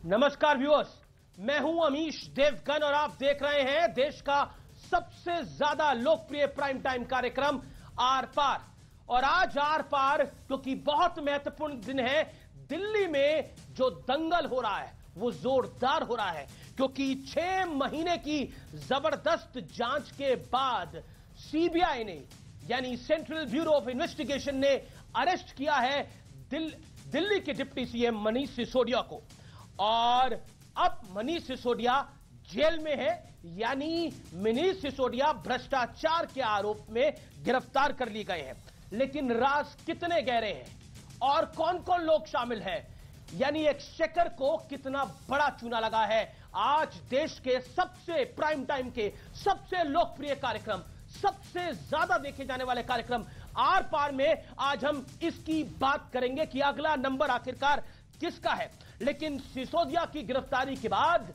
नमस्कार व्यूअर्स, मैं हूं अमीश देवगन और आप देख रहे हैं देश का सबसे ज्यादा लोकप्रिय प्राइम टाइम कार्यक्रम आर पार। और आज आर पार क्योंकि बहुत महत्वपूर्ण दिन है। दिल्ली में जो दंगल हो रहा है वो जोरदार हो रहा है क्योंकि 6 महीने की जबरदस्त जांच के बाद सीबीआई ने यानी सेंट्रल ब्यूरो ऑफ इन्वेस्टिगेशन ने अरेस्ट किया है दिल्ली के डिप्टी सीएम मनीष सिसोदिया को। और अब मनीष सिसोदिया जेल में है, यानी मनीष सिसोदिया भ्रष्टाचार के आरोप में गिरफ्तार कर लिए गए हैं। लेकिन राज कितने गहरे हैं और कौन कौन लोग शामिल हैं, यानी एक्सचेकर को कितना बड़ा चूना लगा है। आज देश के सबसे प्राइम टाइम के सबसे लोकप्रिय कार्यक्रम, सबसे ज्यादा देखे जाने वाले कार्यक्रम आर पार में आज हम इसकी बात करेंगे कि अगला नंबर आखिरकार किसका है। लेकिन सिसोदिया की गिरफ्तारी के बाद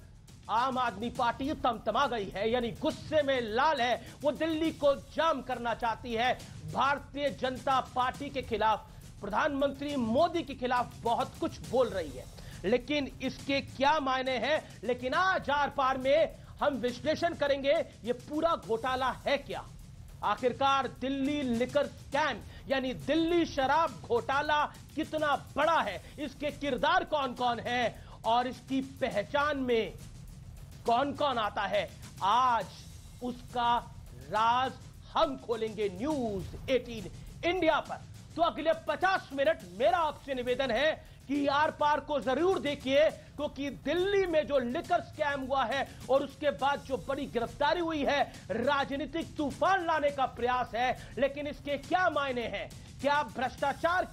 आम आदमी पार्टी तमतमा गई है, यानी गुस्से में लाल है। वो दिल्ली को जाम करना चाहती है। भारतीय जनता पार्टी के खिलाफ, प्रधानमंत्री मोदी के खिलाफ बहुत कुछ बोल रही है। लेकिन इसके क्या मायने हैं, लेकिन आज आर पार में हम विश्लेषण करेंगे ये पूरा घोटाला है क्या। आखिरकार दिल्ली लिकर स्कैम यानी दिल्ली शराब घोटाला कितना बड़ा है, इसके किरदार कौन कौन है और इसकी पहचान में कौन कौन आता है, आज उसका राज हम खोलेंगे न्यूज 18 इंडिया पर। तो अगले 50 मिनट मेरा आपसे निवेदन है कि आर पार को जरूर देखिए क्योंकि दिल्ली में जो लिकर स्कैम हुआ है और उसके बाद जो बड़ी गिरफ्तारी हुई है, राजनीतिक तूफान लाने का प्रयास है। लेकिन इसके क्या मायने हैं? क्या भ्रष्टाचार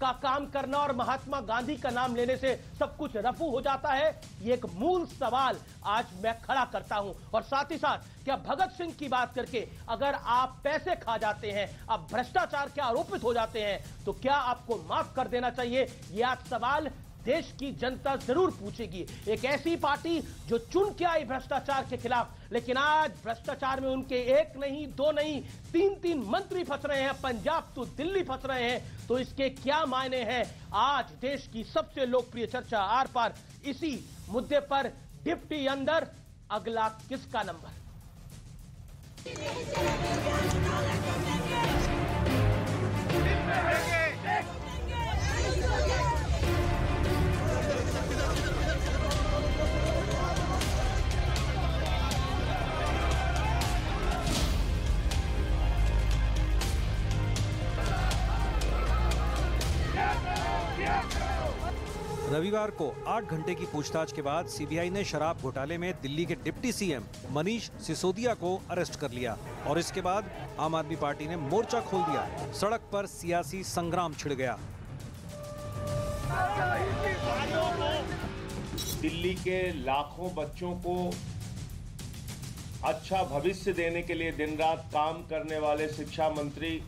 का काम करना और महात्मा गांधी का नाम लेने से सब कुछ रफू हो जाता है? ये एक मूल सवाल आज मैं खड़ा करता हूं। और साथ ही साथ क्या भगत सिंह की बात करके अगर आप पैसे खा जाते हैं, आप भ्रष्टाचार के आरोपित हो जाते हैं, तो क्या आपको माफ कर देना चाहिए? ये आज सवाल देश की जनता जरूर पूछेगी। एक ऐसी पार्टी जो चुन के आई भ्रष्टाचार के खिलाफ, लेकिन आज भ्रष्टाचार में उनके एक नहीं, दो नहीं, 3 मंत्री फंस रहे हैं, पंजाब तो दिल्ली फंस रहे हैं। तो इसके क्या मायने हैं? आज देश की सबसे लोकप्रिय चर्चा आर पार इसी मुद्दे पर। डिप्टी अंदर, अगला किसका नंबर? रविवार को 8 घंटे की पूछताछ के बाद सीबीआई ने शराब घोटाले में दिल्ली के डिप्टी सीएम मनीष सिसोदिया को अरेस्ट कर लिया और इसके बाद आम आदमी पार्टी ने मोर्चा खोल दिया। सड़क पर सियासी संग्राम छिड़ गया। दिल्ली के लाखों बच्चों को अच्छा भविष्य देने के लिए दिन रात काम करने वाले शिक्षा मंत्री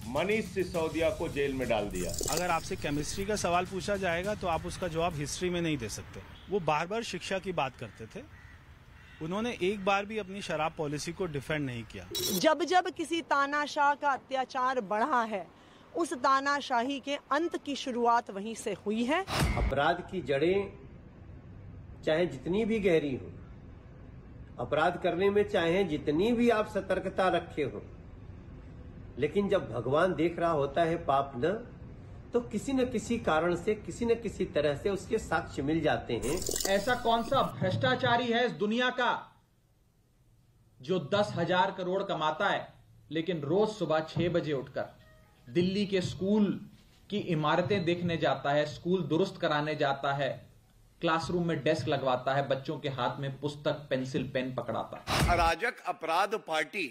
मनीष सिसोदिया को जेल में डाल दिया। अगर आपसे केमिस्ट्री का सवाल पूछा जाएगा तो आप उसका जवाब हिस्ट्री में नहीं दे सकते। वो बार बार शिक्षा की बात करते थे, उन्होंने एक बार भी अपनी शराब पॉलिसी को डिफेंड नहीं किया। जब जब किसी तानाशाह का अत्याचार बढ़ा है, उस तानाशाही के अंत की शुरुआत वहीं से हुई है। अपराध की जड़ें चाहे जितनी भी गहरी हो, अपराध करने में चाहे जितनी भी आप सतर्कता रखे हो, लेकिन जब भगवान देख रहा होता है पाप न, तो किसी न किसी कारण से, किसी न किसी तरह से उसके साक्ष्य मिल जाते हैं। ऐसा कौन सा भ्रष्टाचारी है इस दुनिया का जो 10,000 करोड़ कमाता है लेकिन रोज सुबह 6 बजे उठकर दिल्ली के स्कूल की इमारतें देखने जाता है, स्कूल दुरुस्त कराने जाता है, क्लासरूम में डेस्क लगवाता है, बच्चों के हाथ में पुस्तक, पेंसिल, पेन पकड़ाता है। अराजक अपराध पार्टी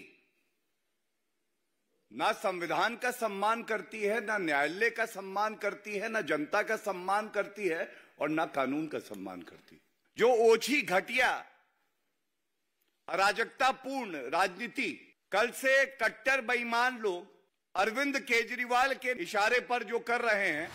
ना संविधान का सम्मान करती है, ना न्यायालय का सम्मान करती है, ना जनता का सम्मान करती है और ना कानून का सम्मान करती है। जो ओछी घटिया अराजकतापूर्ण राजनीति कल से कट्टर बेईमान लोग अरविंद केजरीवाल के इशारे पर जो कर रहे हैं।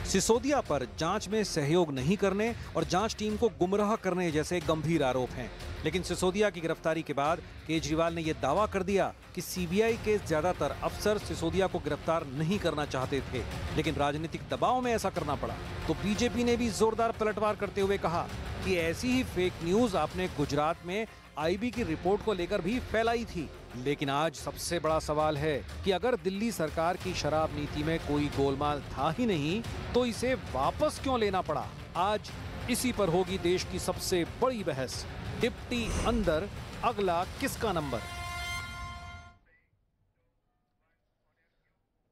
सिसोदिया पर जांच में सहयोग नहीं करने और जांच टीम को गुमराह करने जैसे गंभीर आरोप हैं। लेकिन सिसोदिया की गिरफ्तारी के बाद केजरीवाल ने यह दावा कर दिया कि सीबीआई के ज्यादातर अफसर सिसोदिया को गिरफ्तार नहीं करना चाहते थे, लेकिन राजनीतिक दबाव में ऐसा करना पड़ा। तो बीजेपी ने भी जोरदार पलटवार करते हुए कहा कि ऐसी ही फेक न्यूज आपने गुजरात में आईबी की रिपोर्ट को लेकर भी फैलाई थी। लेकिन आज सबसे बड़ा सवाल है कि अगर दिल्ली सरकार की शराब नीति में कोई गोलमाल था ही नहीं तो इसे वापस क्यों लेना पड़ा। आज इसी पर होगी देश की सबसे बड़ी बहस। डिप्टी अंदर, अगला किसका नंबर।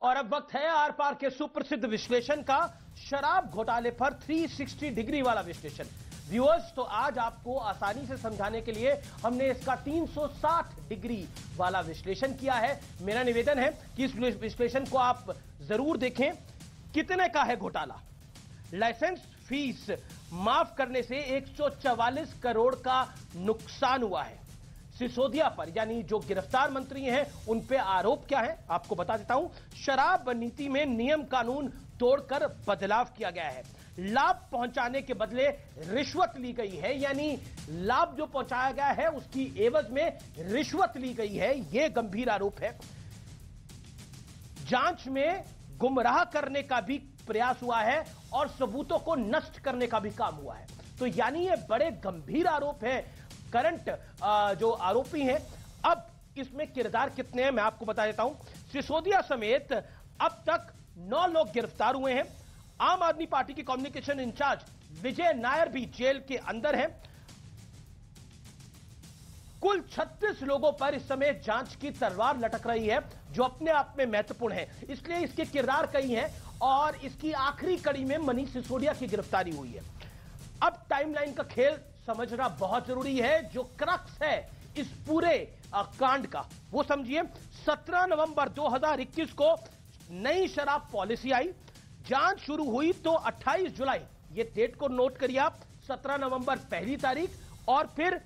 और अब वक्त है आर पार के सुप्रसिद्ध विश्लेषण का, शराब घोटाले पर 360 डिग्री वाला विश्लेषण। व्यूअर्स, तो आज आपको आसानी से समझाने के लिए हमने इसका 360 डिग्री वाला विश्लेषण किया है। मेरा निवेदन है कि इस विश्लेषण को आप जरूर देखें। कितने का है घोटाला? लाइसेंस फीस माफ करने से 144 करोड़ का नुकसान हुआ है। सिसोदिया पर, यानी जो गिरफ्तार मंत्री हैं, उन पे आरोप क्या है आपको बता देता हूं। शराब नीति में नियम कानून तोड़कर बदलाव किया गया है। लाभ पहुंचाने के बदले रिश्वत ली गई है, यानी लाभ जो पहुंचाया गया है उसकी एवज में रिश्वत ली गई है, यह गंभीर आरोप है। जांच में गुमराह करने का भी प्रयास हुआ है और सबूतों को नष्ट करने का भी काम हुआ है। तो यानी ये बड़े गंभीर आरोप है। करंट जो आरोपी हैं, अब इसमें किरदार कितने हैं मैं आपको बता देता हूं। सिसोदिया समेत अब तक 9 लोग गिरफ्तार हुए हैं। आम आदमी पार्टी की कम्युनिकेशन इंचार्ज विजय नायर भी जेल के अंदर हैं। कुल 36 लोगों पर इस समय जांच की तलवार लटक रही है, जो अपने आप में महत्वपूर्ण है। इसलिए इसके किरदार कई हैं और इसकी आखिरी कड़ी में मनीष सिसोदिया की गिरफ्तारी हुई है। अब टाइमलाइन का खेल समझना बहुत जरूरी है। जो क्रक्स है इस पूरे कांड का, वो समझिए। 17 नवंबर 2021 को नई शराब पॉलिसी आई, जांच शुरू हुई तो 28 जुलाई, ये डेट को नोट करिए आप, 17 नवंबर पहली तारीख और फिर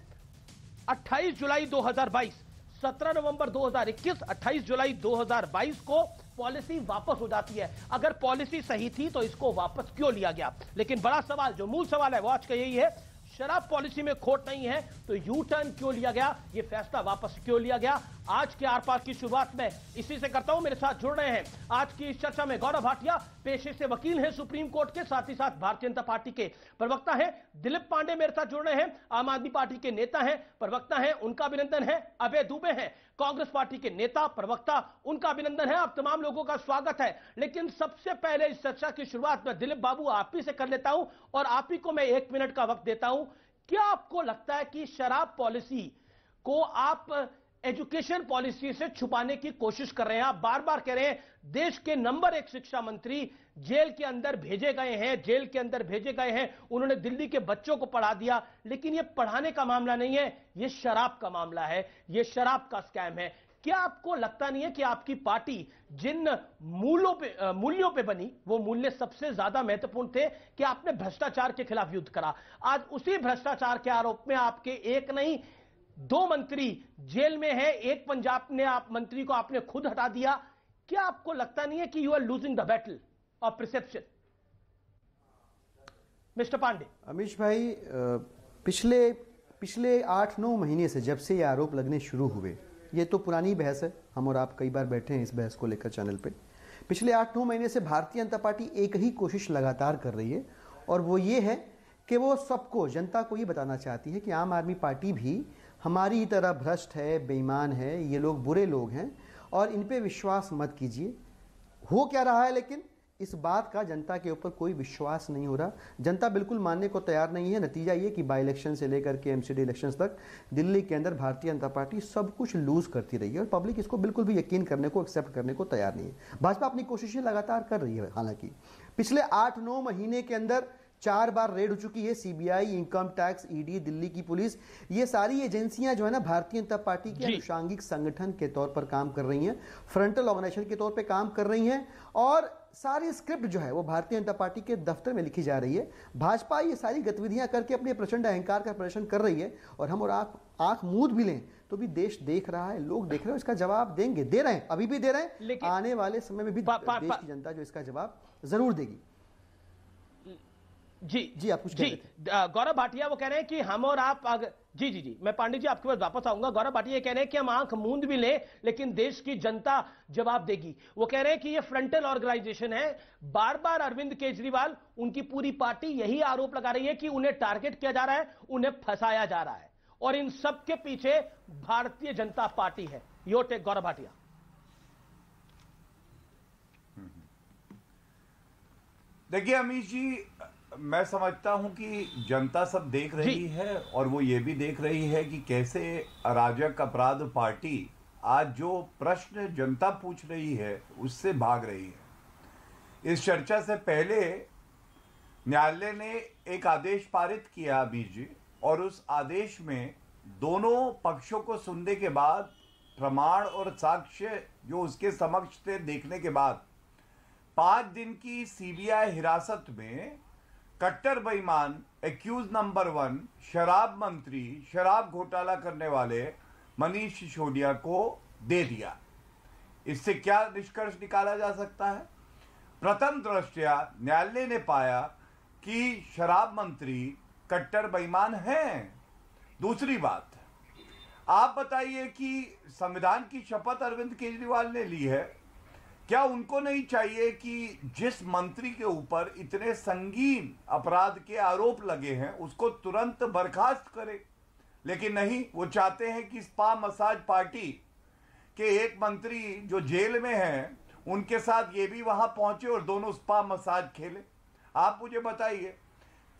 28 जुलाई 2022, 17 नवंबर 2021, 28 जुलाई 2022 को पॉलिसी वापस हो जाती है। अगर पॉलिसी सही थी तो इसको वापस क्यों लिया गया? लेकिन बड़ा सवाल, जो मूल सवाल है वो आज का यही है, शराब पॉलिसी में खोट नहीं है तो यू टर्न क्यों लिया गया, ये फैसला वापस क्यों लिया गया? आज के आर पार की शुरुआत में इसी से करता हूं। मेरे साथ जुड़ रहे हैं आज की इस चर्चा में गौरव भाटिया, पेशे से वकील हैं सुप्रीम कोर्ट के, साथ ही साथ भारतीय जनता पार्टी के प्रवक्ता हैं। दिलीप पांडे मेरे साथ जुड़ रहे हैं, आम आदमी पार्टी के नेता हैं, प्रवक्ता हैं, उनका अभिनंदन है। अभय दुबे हैं, कांग्रेस पार्टी के नेता, प्रवक्ता, उनका अभिनंदन है। आप तमाम लोगों का स्वागत है। लेकिन सबसे पहले इस चर्चा की शुरुआत में दिलीप बाबू आप ही से कर लेता हूं और आप ही को मैं 1 मिनट का वक्त देता हूं। क्या आपको लगता है कि शराब पॉलिसी को आप एजुकेशन पॉलिसी से छुपाने की कोशिश कर रहे हैं? आप बार बार कह रहे हैं देश के नंबर 1 शिक्षा मंत्री जेल के अंदर भेजे गए हैं, उन्होंने दिल्ली के बच्चों को पढ़ा दिया, लेकिन यह पढ़ाने का मामला नहीं है, यह शराब का मामला है, यह शराब का स्कैम है। क्या आपको लगता नहीं है कि आपकी पार्टी जिन मूल्यों पे बनी, वो मूल्य सबसे ज्यादा महत्वपूर्ण थे कि आपने भ्रष्टाचार के खिलाफ युद्ध करा? आज उसी भ्रष्टाचार के आरोप में आपके एक नहीं 2 मंत्री जेल में है। एक पंजाब ने आप मंत्री को आपने खुद हटा दिया। क्या आपको लगता नहीं है कि you are losing the battle of perception? Mister Pandey. Amish भाई, पिछले 8-9 महीने से जब से ये आरोप लगने शुरू हुए, ये तो पुरानी बहस है, हम और आप कई बार बैठे हैं इस बहस को लेकर चैनल पे। पिछले 8-9 महीने से भारतीय जनता पार्टी एक ही कोशिश लगातार कर रही है और वो ये है कि वो सबको, जनता को ये बताना चाहती है कि आम आदमी पार्टी भी हमारी तरह भ्रष्ट है, बेईमान है, ये लोग बुरे लोग हैं और इन पे विश्वास मत कीजिए। हो क्या रहा है, लेकिन इस बात का जनता के ऊपर कोई विश्वास नहीं हो रहा। जनता बिल्कुल मानने को तैयार नहीं है। नतीजा ये कि बाई इलेक्शन से लेकर के एमसीडी इलेक्शंस तक दिल्ली के अंदर भारतीय जनता पार्टी सब कुछ लूज करती रही है और पब्लिक इसको बिल्कुल भी यकीन करने को, एक्सेप्ट करने को तैयार नहीं है। भाजपा अपनी कोशिशें लगातार कर रही है। हालांकि पिछले 8-9 महीने के अंदर 4 बार रेड हो चुकी है। CBI, income tax, ED, Delhi की पुलिस, ये सारी एजेंसियां जो है ना भारतीय जनता पार्टी के अनुषांगिक संगठन के तौर पर काम कर रही हैं, फ्रंटल ऑर्गेनाइजेशन के तौर पर काम कर रही हैं और सारी स्क्रिप्ट जो है वो भारतीय जनता पार्टी के दफ्तर में लिखी जा रही है। भाजपा ये सारी गतिविधियां करके अपने प्रचंड अहंकार का प्रदर्शन कर रही है और हम और आप आंख मूंद भी लें तो भी देश देख रहा है, लोग देख रहे हैं, इसका जवाब देंगे, दे रहे हैं, अभी भी दे रहे हैं, आने वाले समय में भी देश की जनता जो इसका जवाब जरूर देगी। जी, आप कुछ कह रहे थे। गौरव भाटिया वो कह रहे हैं कि हम और आप जी मैं पांडे जी आपके पास वापस आऊंगा। गौरव भाटिया ये कह रहे हैं कि हम आंख मूंद भी लें लेकिन देश की जनता जवाब देगी। वो कह रहे हैं कि ये फ्रंटल ऑर्गेनाइजेशन है। बार बार अरविंद केजरीवाल, उनकी पूरी पार्टी यही आरोप लगा रही है कि उन्हें टारगेट किया जा रहा है, उन्हें फंसाया जा रहा है, और इन सब के पीछे भारतीय जनता पार्टी है। Your take Gaurav Bhatia. देखिए अमीश जी, मैं समझता हूं कि जनता सब देख रही है और वो ये भी देख रही है कि कैसे अराजक अपराध पार्टी आज जो प्रश्न जनता पूछ रही है उससे भाग रही है। इस चर्चा से पहले न्यायालय ने एक आदेश पारित किया अमीश जी, और उस आदेश में दोनों पक्षों को सुनने के बाद, प्रमाण और साक्ष्य जो उसके समक्ष थे देखने के बाद, 5 दिन की सीबीआई हिरासत में कट्टर बेईमान एक्यूज नंबर 1 शराब मंत्री, शराब घोटाला करने वाले मनीष सिसोदिया को दे दिया। इससे क्या निष्कर्ष निकाला जा सकता है? प्रथम दृष्टया न्यायालय ने पाया कि शराब मंत्री कट्टर बेईमान हैं। दूसरी बात, आप बताइए कि संविधान की शपथ अरविंद केजरीवाल ने ली है, क्या उनको नहीं चाहिए कि जिस मंत्री के ऊपर इतने संगीन अपराध के आरोप लगे हैं उसको तुरंत बर्खास्त करें? लेकिन नहीं, वो चाहते हैं कि स्पा मसाज पार्टी के एक मंत्री जो जेल में हैं उनके साथ ये भी वहां पहुंचे और दोनों स्पा मसाज खेले। आप मुझे बताइए,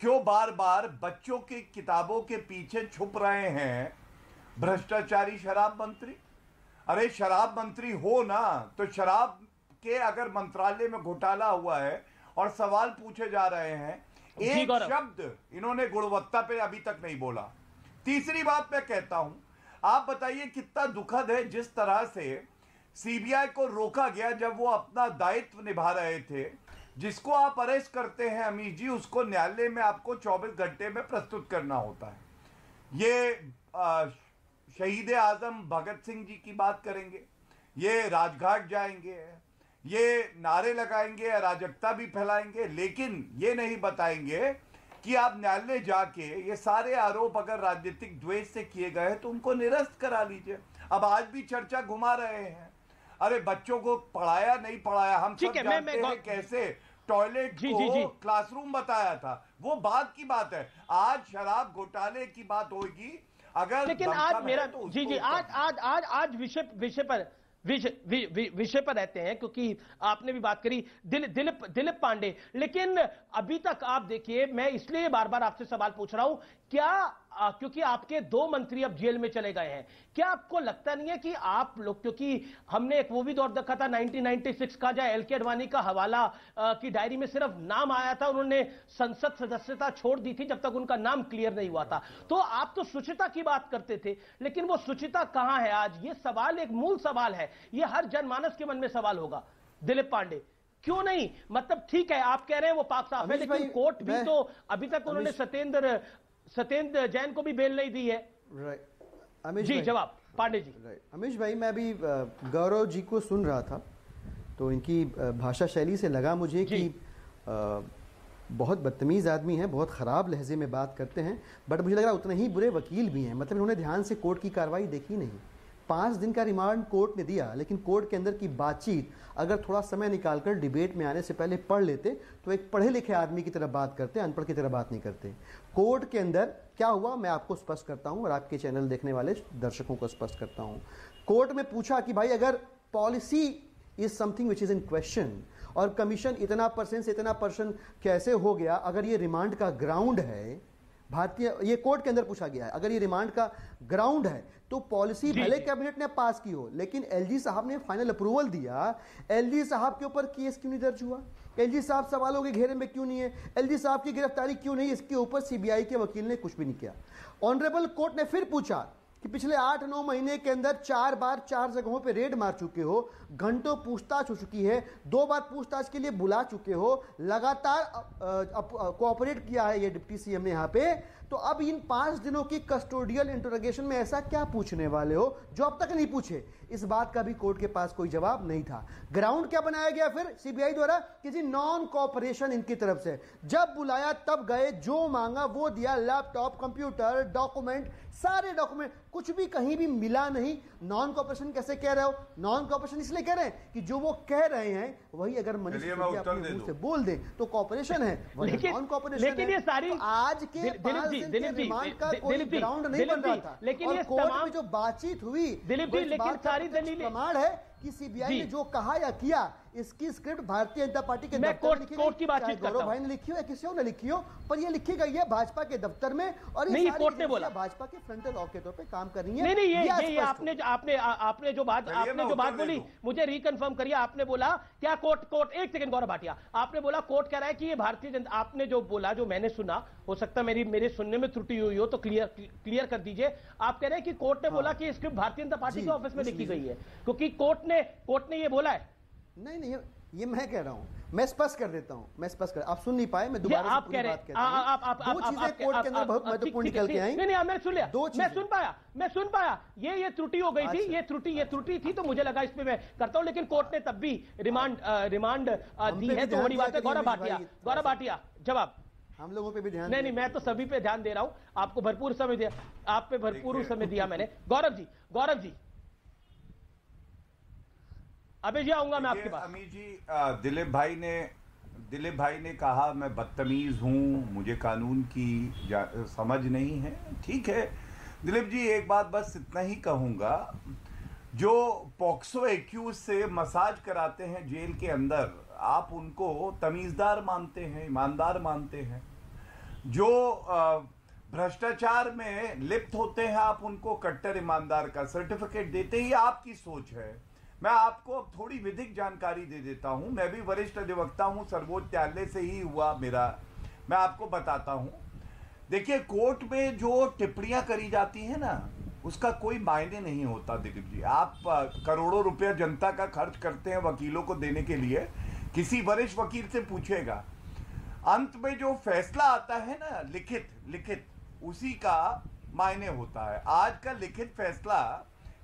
क्यों बार बार बच्चों की किताबों के पीछे छुप रहे हैं भ्रष्टाचारी शराब मंत्री? अरे शराब मंत्री हो ना, तो शराब के अगर मंत्रालय में घोटाला हुआ है और सवाल पूछे जा रहे हैं, एक शब्द इन्होंने गुणवत्ता पे अभी तक नहीं बोला। तीसरी बात मैं कहता हूं, आप बताइए कितना दुखद है जिस तरह से सीबीआई को रोका गया जब वो अपना दायित्व निभा रहे थे। जिसको आप अरेस्ट करते हैं अमीश जी, उसको न्यायालय में आपको 24 घंटे में प्रस्तुत करना होता है। ये शहीद आजम भगत सिंह जी की बात करेंगे, ये राजघाट जाएंगे, ये नारे लगाएंगे, अराजकता भी फैलाएंगे, लेकिन ये नहीं बताएंगे कि आप न्यायालय जाके ये सारे आरोप अगर राजनीतिक द्वेष से किए गए तो उनको निरस्त करा लीजिए। अब आज भी चर्चा घुमा रहे हैं, अरे बच्चों को पढ़ाया नहीं पढ़ाया, हम सब जानते हैं कैसे टॉयलेट को क्लासरूम बताया था, वो बात की बात है। आज शराब घोटाले की बात होगी अगर, लेकिन आज मेरा आज विषय पर रहते हैं, क्योंकि आपने भी बात करी दिलीप पांडे। लेकिन अभी तक आप देखिए, मैं इसलिए बार बार आपसे सवाल पूछ रहा हूं, क्या क्योंकि आपके 2 मंत्री अब जेल में चले गए हैं, क्या आपको लगता नहीं है कि आप लोग, क्योंकि हमने एक वो भी दौर देखा था 1996 का, जहां एल के अडवाणी का हवाला की डायरी में सिर्फ नाम आया था, उन्होंने संसद सदस्यता छोड़ दी थी जब तक उनका नाम क्लियर नहीं हुआ था। तो आप तो शुचिता की बात करते थे, लेकिन वो शुचिता कहां है आज? ये सवाल एक मूल सवाल है, ये हर जनमानस के मन में सवाल होगा। दिलीप पांडे क्यों नहीं? मतलब ठीक है, आप कह रहे हैं वो पाक साफ है, लेकिन कोर्ट भी तो अभी तक उन्होंने सत्येंद्र जैन को भी बेल नहीं दी है। अमीश जी जवाब पांडे जी। अमीश भाई, मैं भी गौरव जी को सुन रहा था तो इनकी भाषा शैली से लगा मुझे कि बहुत बदतमीज आदमी हैं, बहुत ख़राब लहजे में बात करते हैं, बट मुझे लग रहा उतने ही बुरे वकील भी हैं। मतलब इन्होंने ध्यान से कोर्ट की कार्रवाई देखी नहीं। 5 दिन का रिमांड कोर्ट ने दिया, लेकिन कोर्ट के अंदर की बातचीत अगर थोड़ा समय निकालकर डिबेट में आने से पहले पढ़ लेते तो एक पढ़े लिखे आदमी की तरह बात करते, अनपढ़ की तरह बात नहीं करते। कोर्ट के अंदर क्या हुआ मैं आपको स्पष्ट करता हूं और आपके चैनल देखने वाले दर्शकों को स्पष्ट करता हूं। कोर्ट में पूछा कि भाई अगर policy is something which is in question और कमीशन इतना % से इतना % कैसे हो गया, अगर ये रिमांड का ग्राउंड है, भारतीय ये कोर्ट के अंदर पूछा गया है, अगर ये रिमांड का ग्राउंड है तो पॉलिसी भले कैबिनेट ने पास की हो, लेकिन एलजी साहब ने फाइनल अप्रूवल दिया, एलजी साहब के ऊपर केस क्यों नहीं दर्ज हुआ? एलजी साहब सवालों के घेरे में क्यों नहीं है? एलजी साहब की गिरफ्तारी क्यों नहीं? इसके ऊपर सीबीआई के वकील ने कुछ भी नहीं किया। ऑनरेबल कोर्ट ने फिर पूछा कि पिछले 8-9 महीने के अंदर 4 बार 4 जगहों पे रेड मार चुके हो, घंटों पूछताछ हो चुकी है, 2 बार पूछताछ के लिए बुला चुके हो, लगातार कोऑपरेट किया है ये डिप्टी सीएम ने यहाँ पे, तो अब इन 5 दिनों की कस्टोडियल इंटरोगेशन में ऐसा क्या पूछने वाले हो जो अब तक नहीं पूछे? इस बात का भी कोर्ट के पास कोई जवाब नहीं था। ग्राउंड क्या बनाया गया फिर सीबीआई द्वारा कि जी नॉन कोऑपरेशन इनकी तरफ से, जब बुलाया तब गए, जो मांगा वो दिया, लैपटॉप, कंप्यूटर, डॉक्यूमेंट, सारे डॉक्यूमेंट, कुछ भी कहीं भी मिला नहीं। नॉन कोऑपरेशन कैसे कह रहे हो? नॉन कोऑपरेशन इसलिए कह रहे हैं कि जो वो कह रहे हैं वही अगर मनीष सिसोदिया अपने मुंह से बोल दे तो कोऑपरेशन है, नॉन कोऑपरेशन है। लेकिन ये सारी तो आज के 5 दिन के रिमांड का कोई ग्राउंड नहीं बन रहा था, लेकिन और ये कोर्ट तमाम में जो बातचीत हुई, दिलीप जी, लेकिन सारी दलीलें प्रमाण है कि सीबीआई ने जो कहा या किया इसकी स्क्रिप्ट भारतीय जनता पार्टी के दफ्तर में लिखी गई। कोर्ट की बातचीत करता हूं, गौरव भाई ने लिखी हो या किसी और ने लिखी हो, पर ये लिखी गई है भाजपा के दफ्तर में, और नहीं, ये कोर्ट ने बोला भाजपा के फ्रंटल लॉ के तौर पे काम कर रही है। नहीं, ये आपने जो बात बोली, मुझे रिकन्फर्म करिए। आपने बोला क्या कोर्ट, एक सेकंड गौरव भाटिया, आपने बोला कोर्ट कह रहा है कि ये भारतीय जनता, आपने जो बोला, जो मैंने सुना, हो सकता है मेरे सुनने में त्रुटि हुई हो तो क्लियर कर दीजिए। आप कह रहे हैं कि कोर्ट ने बोला कि स्क्रिप्ट भारतीय जनता पार्टी के ऑफिस में लिखी गई है, क्योंकि कोर्ट ने ये बोला है। नहीं, ये मैं कह रहा हूं, मैं स्पष्ट कर देता हूं, आप सुन नहीं पाए, मैं दोबारा से पूरी बात कहता हूं। दो चीजें कोर्ट के अंदर बहुत महत्वपूर्ण निकल के आई। नहीं, मैंने सुन लिया, मैं सुन पाया, ये त्रुटि हो गई थी, ये त्रुटि थी, तो मुझे लगा इस पे मैं करता हूं, लेकिन कोर्ट ने तब भी रिमांड दी है, तो बड़ी बात है। गौरव भाटिया जवाब। हम लोगों पे भी ध्यान नहीं, मैं तो सभी पे ध्यान दे रहा हूं, आपको भरपूर समय दिया, आप पे भरपूर समय दिया मैंने। गौरव जी अभी जी आऊंगा मैं आपके पास। अमित जी, दिलीप भाई ने कहा मैं बदतमीज हूं, मुझे कानून की समझ नहीं है। ठीक है दिलीप जी, एक बात बस इतना ही कहूंगा, जो पॉक्सो एक्यूज से मसाज कराते हैं जेल के अंदर, आप उनको तमीजदार मानते हैं, ईमानदार मानते हैं। जो भ्रष्टाचार में लिप्त होते हैं, आप उनको कट्टर ईमानदार का सर्टिफिकेट देते ही आपकी सोच है। मैं आपको थोड़ी विधिक जानकारी दे देता हूं, मैं भी वरिष्ठ अधिवक्ता हूं, सर्वोच्च न्यायालय से ही हुआ मेरा, मैं आपको बताता हूं। देखिए, कोर्ट में जो टिप्पणियां करी जाती हैं ना, उसका कोई मायने नहीं होता दिलीप जी। आप करोड़ों रुपया जनता का खर्च करते हैं वकीलों को देने के लिए, किसी वरिष्ठ वकील से पूछेगा, अंत में जो फैसला आता है ना लिखित, उसी का मायने होता है। आज का लिखित फैसला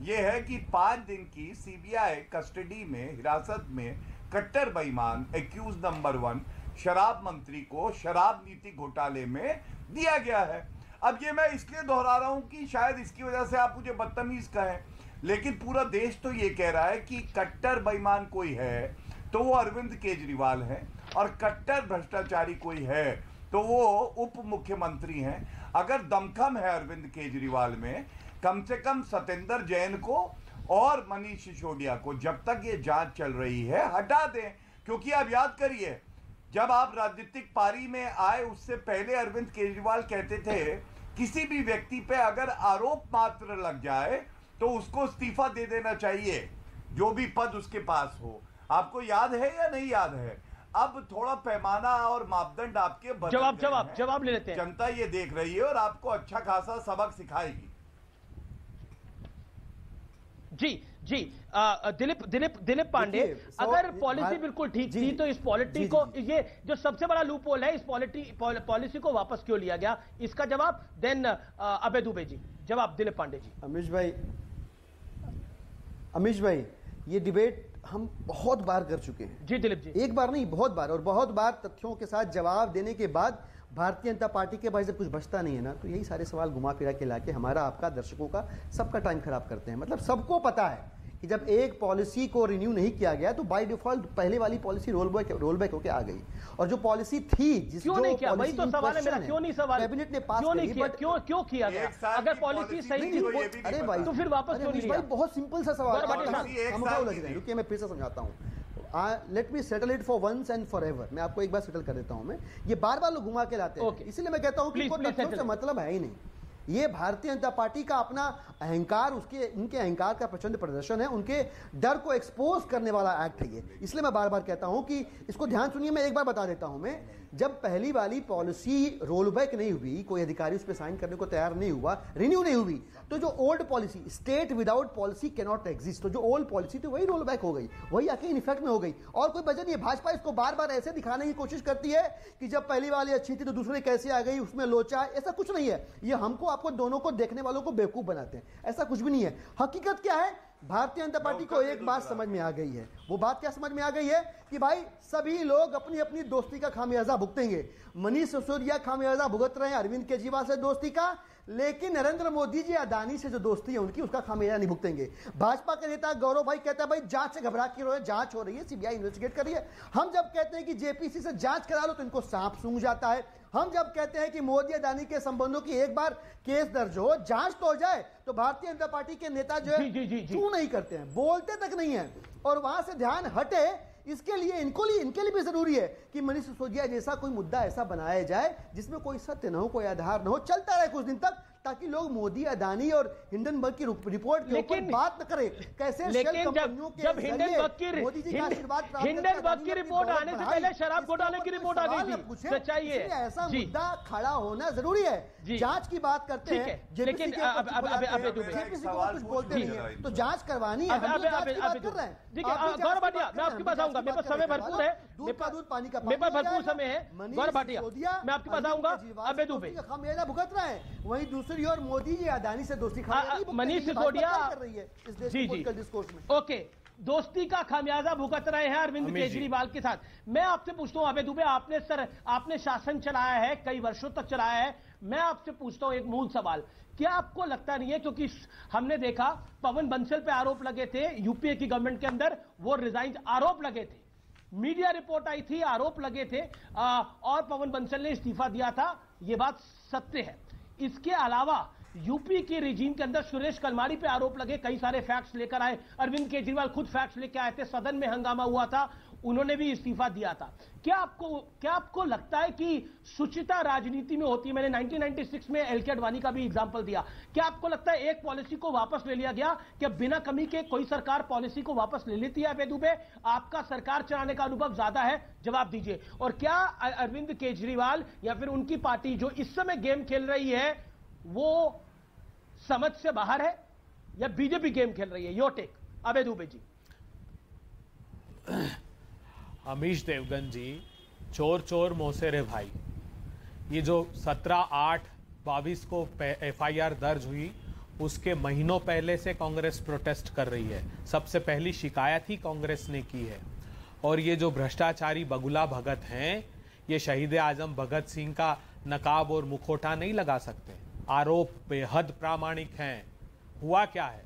यह है कि 5 दिन की सीबीआई कस्टडी में, हिरासत में कट्टर बेईमान एक्यूज नंबर 1 शराब मंत्री को शराब नीति घोटाले में दिया गया है। अब ये मैं इसलिए दोहरा रहा हूं कि शायद इसकी वजह से आप मुझे बदतमीज कहें, लेकिन पूरा देश तो ये कह रहा है कि कट्टर बेईमान कोई है तो वो अरविंद केजरीवाल है, और कट्टर भ्रष्टाचारी कोई है तो वो उप मुख्यमंत्री हैं। अगर दमखम है अरविंद केजरीवाल में, कम से कम सत्येंद्र जैन को और मनीष सिसोदिया को जब तक ये जांच चल रही है हटा दें। क्योंकि आप याद करिए, जब आप राजनीतिक पारी में आए उससे पहले अरविंद केजरीवाल कहते थे किसी भी व्यक्ति पे अगर आरोप मात्र लग जाए तो उसको इस्तीफा दे देना चाहिए, जो भी पद उसके पास हो। आपको याद है या नहीं याद है? अब थोड़ा पैमाना और मापदंड आपके जवाब ले लेते हैं। जनता ये देख रही है और आपको अच्छा खासा सबक सिखाएगी। जी दिलीप पांडे, अगर पॉलिसी बिल्कुल ठीक थी तो इस पॉलिटी को, ये जो सबसे बड़ा लूप होल है, इस पॉलिसी को वापस क्यों लिया गया, इसका जवाब देन अभय दुबे जी। जवाब दिलीप पांडे जी। अमीश भाई, ये डिबेट हम बहुत बार कर चुके हैं। जी दिलीप जी, एक बार नहीं, बहुत बार, और बहुत बार तथ्यों के साथ जवाब देने के बाद भारतीय जनता पार्टी के पास जब कुछ बचता नहीं है ना, तो यही सारे सवाल घुमा फिरा के लाके हमारा, आपका, दर्शकों का, सबका टाइम खराब करते हैं। मतलब सबको पता है कि जब एक पॉलिसी को रिन्यू नहीं किया गया तो बाय डिफॉल्ट पहले वाली पॉलिसी रोल बैक होके आ गई, और जो पॉलिसी थी क्यों नहीं किया, वही तो सवाल है मेरा, क्यों नहीं सवाल, कैबिनेट ने पास क्यों नहीं किया, क्यों किया गया? अगर पॉलिसी सही थी, अरे भाई तो फिर वापस क्यों नहीं लिया? बहुत सिंपल सा सवाल, हम लग रहे हैं, रुकिए मैं फिर से समझाता हूँ। Let me settle it for once and for ever. मैं आपको एक बार सेटल कर देता हूं। मैं ये बार बार लोग घुमा के लाते हैं, इसलिए मैं कहता हूं कि कोई तथ्यों से मतलब है ही नहीं। ये भारतीय जनता पार्टी का अपना अहंकार, उनके अहंकार का प्रचंड प्रदर्शन है, उनके डर को एक्सपोज करने वाला एक्ट है ये। इसलिए मैं बार बार कहता हूं कि इसको ध्यान सुनिए। मैं एक बार बता देता हूं, मैं जब पहली वाली पॉलिसी रोल बैक नहीं हुई, कोई अधिकारी उस पर साइन करने को तैयार नहीं हुआ, रिन्यू नहीं हुई, तो जो old policy, state without policy can not exist, तो जो ओल्ड पॉलिसी थी वही रोल बैक हो गई, वही आके इन इफेक्ट में हो गई, और कोई वजह नहीं है। भाजपा इसको बार बार ऐसे दिखाने की कोशिश करती है कि जब पहली वाली अच्छी थी तो दूसरी कैसे आ गई, उसमें लोचा, ऐसा कुछ नहीं है। ये हमको, आपको, दोनों को, देखने वालों को बेवकूफ बनाते हैं, ऐसा कुछ भी नहीं है। हकीकत क्या है भारतीय जनता पार्टी को एक बात समझ में आ गई है। वो बात क्या समझ में आ गई है कि भाई सभी लोग अपनी अपनी दोस्ती का खामियाजा भुगतेंगे। मनीष सिसोदिया खामियाजा भुगत रहे हैं अरविंद केजरीवाल से दोस्ती का, लेकिन नरेंद्र मोदी जी अदानी से जो दोस्ती है उनकी, उसका खामियाजा नहीं भुगतेंगे। भाजपा के नेता गौरव भाई कहता है भाई जांच से घबरा क्यों रहे, जांच हो रही है, सीबीआई इन्वेस्टिगेट कर रही है। हम जब कहते हैं कि जेपीसी से जांच करा लो तो इनको सांप सूंघ जाता है। हम जब कहते हैं कि मोदी अदानी के संबंधों की एक बार केस दर्ज हो, जांच तो हो जाए, तो भारतीय जनता पार्टी के नेता जो है क्यों नहीं करते हैं, बोलते तक नहीं है। और वहां से ध्यान हटे, इसके लिए इनके लिए भी जरूरी है कि मनीष सिसोदिया जैसा कोई मुद्दा ऐसा बनाया जाए जिसमें कोई सत्य न हो, कोई आधार न हो, चलता रहे कुछ दिन तक, ताकि लोग मोदी, अदानी और हिंडनबर्ग की रिपोर्ट के ऊपर बात न करें। कैसे लेकिन जब हिंडनबर्ग की रिपोर्ट आने से पहले शराब घोटाले की रिपोर्ट आ गई थी, सच्चाई है ऐसा मुद्दा खड़ा होना जरूरी है। जांच की बात करते हैं, लेकिन कुछ बोलते नहीं है तो जांच करवानी है। गौरव भाटिया, मैं आपके पास आऊंगा, मेरे पास समय भरपूर है, दूध का दूध पानी का मेरे पास भरपूर समय है। गौरव भाटिया, मैं आपके पास आऊंगा। अबे दुबे खामियाजा भुगत रहा है, वहीं दूसरी ओर मोदी जी अदानी से दोस्ती मनीष सिसोदिया कर रही है इस देश के पॉलिटिकल डिस्कोर्स में। ओके, दोस्ती का खामियाजा भुगत रहे हैं अरविंद केजरीवाल के साथ। मैं आपसे पूछता हूं अबे दुबे, आपने शासन चलाया है, कई वर्षों तक चलाया है, मैं आपसे पूछता हूं एक मूल सवाल, क्या आपको लगता नहीं है, क्योंकि हमने देखा पवन बंसल पे आरोप लगे थे यूपीए की गवर्नमेंट के अंदर, वो रिजाइन, आरोप लगे थे, मीडिया रिपोर्ट आई थी, आरोप लगे थे, और पवन बंसल ने इस्तीफा दिया था, यह बात सत्य है। इसके अलावा यूपी की रिजीम के अंदर सुरेश कलमाड़ी पे आरोप लगे, कई सारे फैक्ट्स लेकर आए, अरविंद केजरीवाल खुद फैक्ट्स लेकर आए थे, सदन में हंगामा हुआ था, उन्होंने भी इस्तीफा दिया था। क्या आपको लगता है कि शुचिता राजनीति में होती है? मैंने 1996 में एलके अडवाणी का भी एग्जांपल दिया। क्या आपको लगता है एक पॉलिसी को वापस ले लिया गया, क्या बिना कमी के कोई सरकार पॉलिसी को वापस ले लेती है? अबे दुबे, आपका सरकार चलाने का अनुभव ज्यादा है, जवाब दीजिए। और क्या अरविंद केजरीवाल या फिर उनकी पार्टी जो इस समय गेम खेल रही है वो समझ से बाहर है या बीजेपी गेम खेल रही है? योर टेक अबे दुबे जी। अमीश देवगन जी, चोर चोर मोसेरे भाई, ये जो 17/8/22 को एफआईआर दर्ज हुई, उसके महीनों पहले से कांग्रेस प्रोटेस्ट कर रही है। सबसे पहली शिकायत ही कांग्रेस ने की है। और ये जो भ्रष्टाचारी बगुला भगत हैं, ये शहीद आजम भगत सिंह का नकाब और मुखौटा नहीं लगा सकते। आरोप बेहद प्रामाणिक हैं। हुआ क्या है,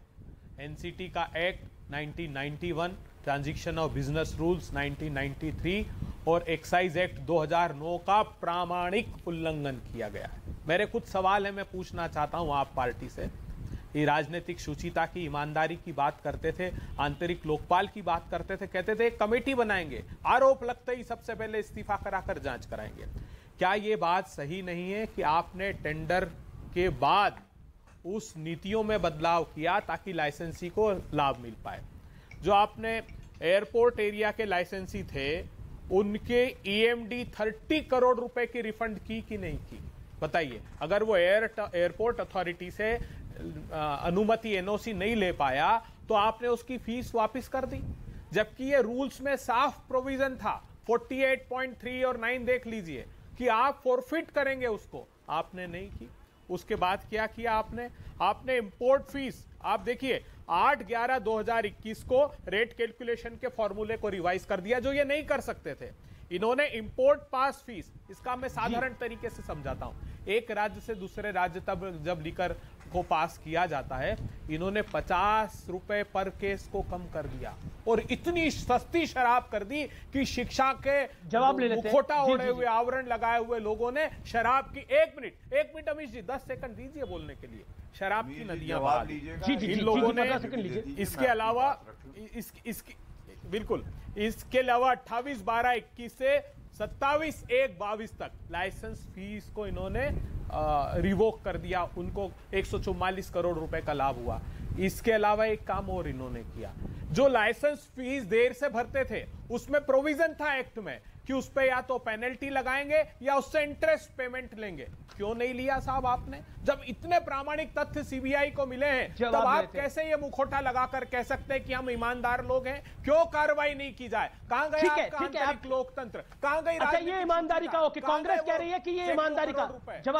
एनसीटी का act 1991, transition of business rules 1993 और एक्साइज एक्ट 2009 का प्रामाणिक उल्लंघन किया गया है। मेरे कुछ सवाल है, मैं पूछना चाहता हूं आप पार्टी से। ये राजनीतिक शुचिता की, ईमानदारी की बात करते थे, आंतरिक लोकपाल की बात करते थे, कहते थे एक कमेटी बनाएंगे, आरोप लगते ही सबसे पहले इस्तीफा कराकर जांच कराएंगे। क्या ये बात सही नहीं है कि आपने टेंडर के बाद उस नीतियों में बदलाव किया ताकि लाइसेंसी को लाभ मिल पाए? जो आपने एयरपोर्ट एरिया के लाइसेंसी थे, उनके ईएमडी 30 करोड़ रुपए की रिफंड की कि नहीं की? बताइए। अगर वो एयरपोर्ट अथॉरिटी से अनुमति, एनओसी नहीं ले पाया तो आपने उसकी फीस वापस कर दी, जबकि ये रूल्स में साफ प्रोविजन था। 48.3 और 9 देख लीजिए कि आप फॉरफिट करेंगे उसको, आपने नहीं की। उसके बाद क्या किया आपने इंपोर्ट फीस, आप देखिए 8/11/2021 को रेट कैलकुलेशन के फॉर्मूले को रिवाइज कर दिया, जो ये नहीं कर सकते थे। इन्होंने इंपोर्ट पास फीस, इसका मैं साधारण तरीके से समझाता हूं। एक राज्य से दूसरे राज्य तब जब लीकर को पास किया जाता है, इन्होंने 50 रुपए पर केस को कम कर दिया और इतनी सस्ती शराब कर दी कि शिक्षा के जवाब ले लेते, मुखौटा ओढ़े हुए, आवरण लगाए हुए लोगों ने शराब की, एक मिनट अमीश जी 10 सेकंड दीजिए बोलने के लिए, शराब की नदियां बहा दी इन लोगों ने। इसके अलावा बिल्कुल, इसके अलावा 28/12/21 से 27/1/22 तक लाइसेंस फीस को इन्होंने रिवोक कर दिया, उनको 144 करोड़ रुपए का लाभ हुआ। इसके अलावा एक काम और इन्होंने किया, जो लाइसेंस फीस देर से भरते थे उसमें प्रोविजन था एक्ट में कि उस पे या तो पेनल्टी लगाएंगे या उससे इंटरेस्ट पेमेंट लेंगे। क्यों नहीं लिया साहब आपने? जब इतने प्रामाणिक तथ्य सीबीआई को मिले हैं, तब आप कैसे ये मुखौटा लगाकर कह सकते हैं कि हम ईमानदार लोग हैं? क्यों कार्रवाई नहीं की जाए? कहां गया आपका आंतरिक लोकतंत्र? कहां गई? अच्छा, ये ईमानदारी का, ओके, कांग्रेस कह रही है कि ये ईमानदारी का,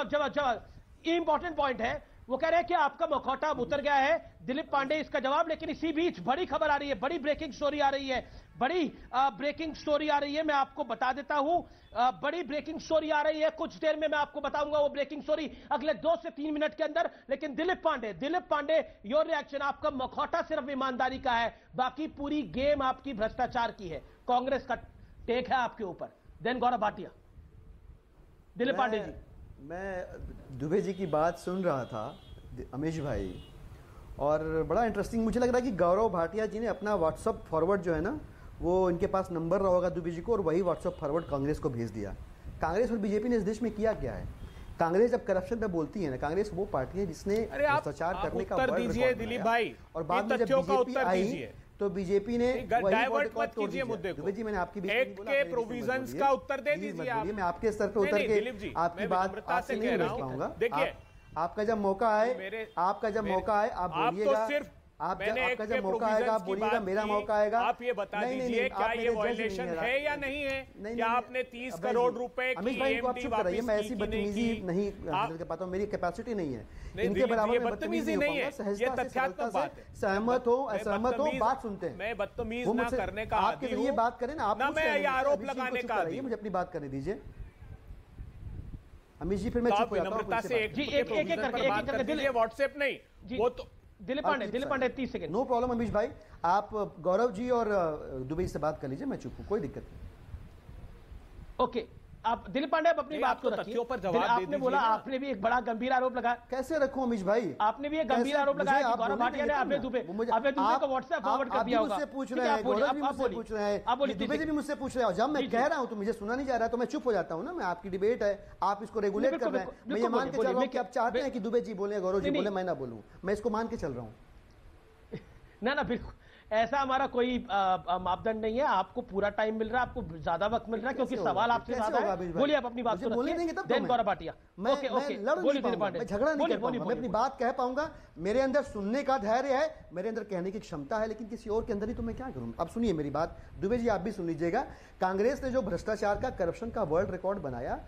जवाब इंपॉर्टेंट पॉइंट है। वो कह रहे हैं कि आपका मुखौटा अब उतर गया है, दिलीप पांडे इसका जवाब। लेकिन इसी बीच बड़ी खबर आ रही है, बड़ी ब्रेकिंग स्टोरी आ रही है, बड़ी ब्रेकिंग स्टोरी आ रही है, मैं आपको बता देता हूं। बड़ी ब्रेकिंग स्टोरी आ रही है, कुछ देर में मैं आपको बताऊंगा वो ब्रेकिंग स्टोरी अगले 2 से 3 मिनट के अंदर। लेकिन दिलीप पांडे, योर रिएक्शन। आपका मुखौटा सिर्फ ईमानदारी का है, बाकी पूरी गेम आपकी भ्रष्टाचार की है, कांग्रेस का टेक है आपके ऊपर। देन गौरव भाटिया। दिलीप पांडे जी, मैं दुबे जी की बात सुन रहा था, अमीश भाई, और बड़ा इंटरेस्टिंग मुझे लग रहा है कि गौरव भाटिया जी ने अपना व्हाट्सअप फॉरवर्ड जो है ना, वो इनके पास नंबर रहा होगा दुबे जी को, और वही व्हाट्सअप फॉरवर्ड कांग्रेस को भेज दिया। कांग्रेस और बीजेपी ने इस देश में किया क्या है? कांग्रेस जब करप्शन पे बोलती है ना, कांग्रेस वो पार्टी है जिसने भ्रष्टाचार करने का उत्तर दीजिए दिलीप भाई, और बाद में जब बीजेपी आई तो बीजेपी ने डाइवर्ट मत कीजिए मुद्दे को। जी मैंने आपकी एक्ट के प्रोविजंस का उत्तर दे दीजिए आप। मैं आपके स्तर पे उतर के आपकी बात आपसे नहीं समझ पाऊंगा। देखिए, आपका जब मौका आए, आपका जब मौका आए आप बोलिएगा, आपका जब मौका आएगा आप बोलिएगा, मेरा मौका आएगा। आप ये बता दीजिए क्या ये वायलेशन है या नहीं है? क्या आपने 30 करोड़ रुपए अमित भाई को आप चुप कराइए, मैं ऐसी बदतमीजी नहीं कर पाता हूँ, मेरी कैपेसिटी नहीं है इनके बराबर में बदतमीजी नहीं है। सहजता से, सरलता से, सहमत हो असहमत हो, बात सुनते हैं। मैं बदतमीज ना करने का आप किसी ये बात करें ना, आप मैं ये आरोप लगाने का मुझे अपनी बात करने दीजिए अमित जी, फिर मैं चुप हो जाता हूं। एक करके दीजिए, व्हाट्सएप नहीं वो तो। Dilip Pandey 30 second. No problem Amish भाई, आप गौरव जी और दुबे से बात कर लीजिए, मैं चुप हूं, कोई दिक्कत नहीं। ओके, आप दिलीप पांडे आप अपनी बात को रखिए। आपने बोला, आपने भी एक बड़ा गंभीर आरोप लगाया। कैसे रखूं अमीश भाई? आपने भी एक गंभीर आरोप लगाया कि गौरव भाटिया ने अभय दुबे को व्हाट्सएप फॉरवर्ड कर दिया होगा। मुझसे पूछ रहे हैं, गौरव भी मुझसे पूछ रहे हैं, दुबे जी भी मुझसे पूछ रहे हैं, और जब मैं कह रहा हूं तो मुझे सुना नहीं जा रहा, तो मैं चुप हो जाता हूं ना। मैं आपकी डिबेट है, आप इसको रेगुलेट कर रहे हैं, मैं ये मान के चल रहा हूं कि आप चाहते हैं कि दुबे जी बोले, गौरव जी बोले, मैं ना बोलूं, मैं इसको मान के चल रहा हूं। ना बिल्कुल ऐसा हमारा कोई मापदंड नहीं है। आपको पूरा टाइम मिल रहा है, आपको ज्यादा वक्त मिल रहा है, क्योंकि सवाल आपसे ज्यादा है। बोलिए आप अपनी बात को रखिए। देन गौरव भाटिया। मैं झगड़ा नहीं कर पाऊंगा, मैं अपनी बात कह पाऊंगा। मेरे अंदर सुनने का धैर्य है, मेरे अंदर कहने की क्षमता है, लेकिन किसी और के अंदर ही तो मैं क्या करूं। अब सुनिए मेरी बात, दुबे जी आप भी सुन लीजिएगा। कांग्रेस ने जो भ्रष्टाचार का, करप्शन का वर्ल्ड रिकॉर्ड बनाया,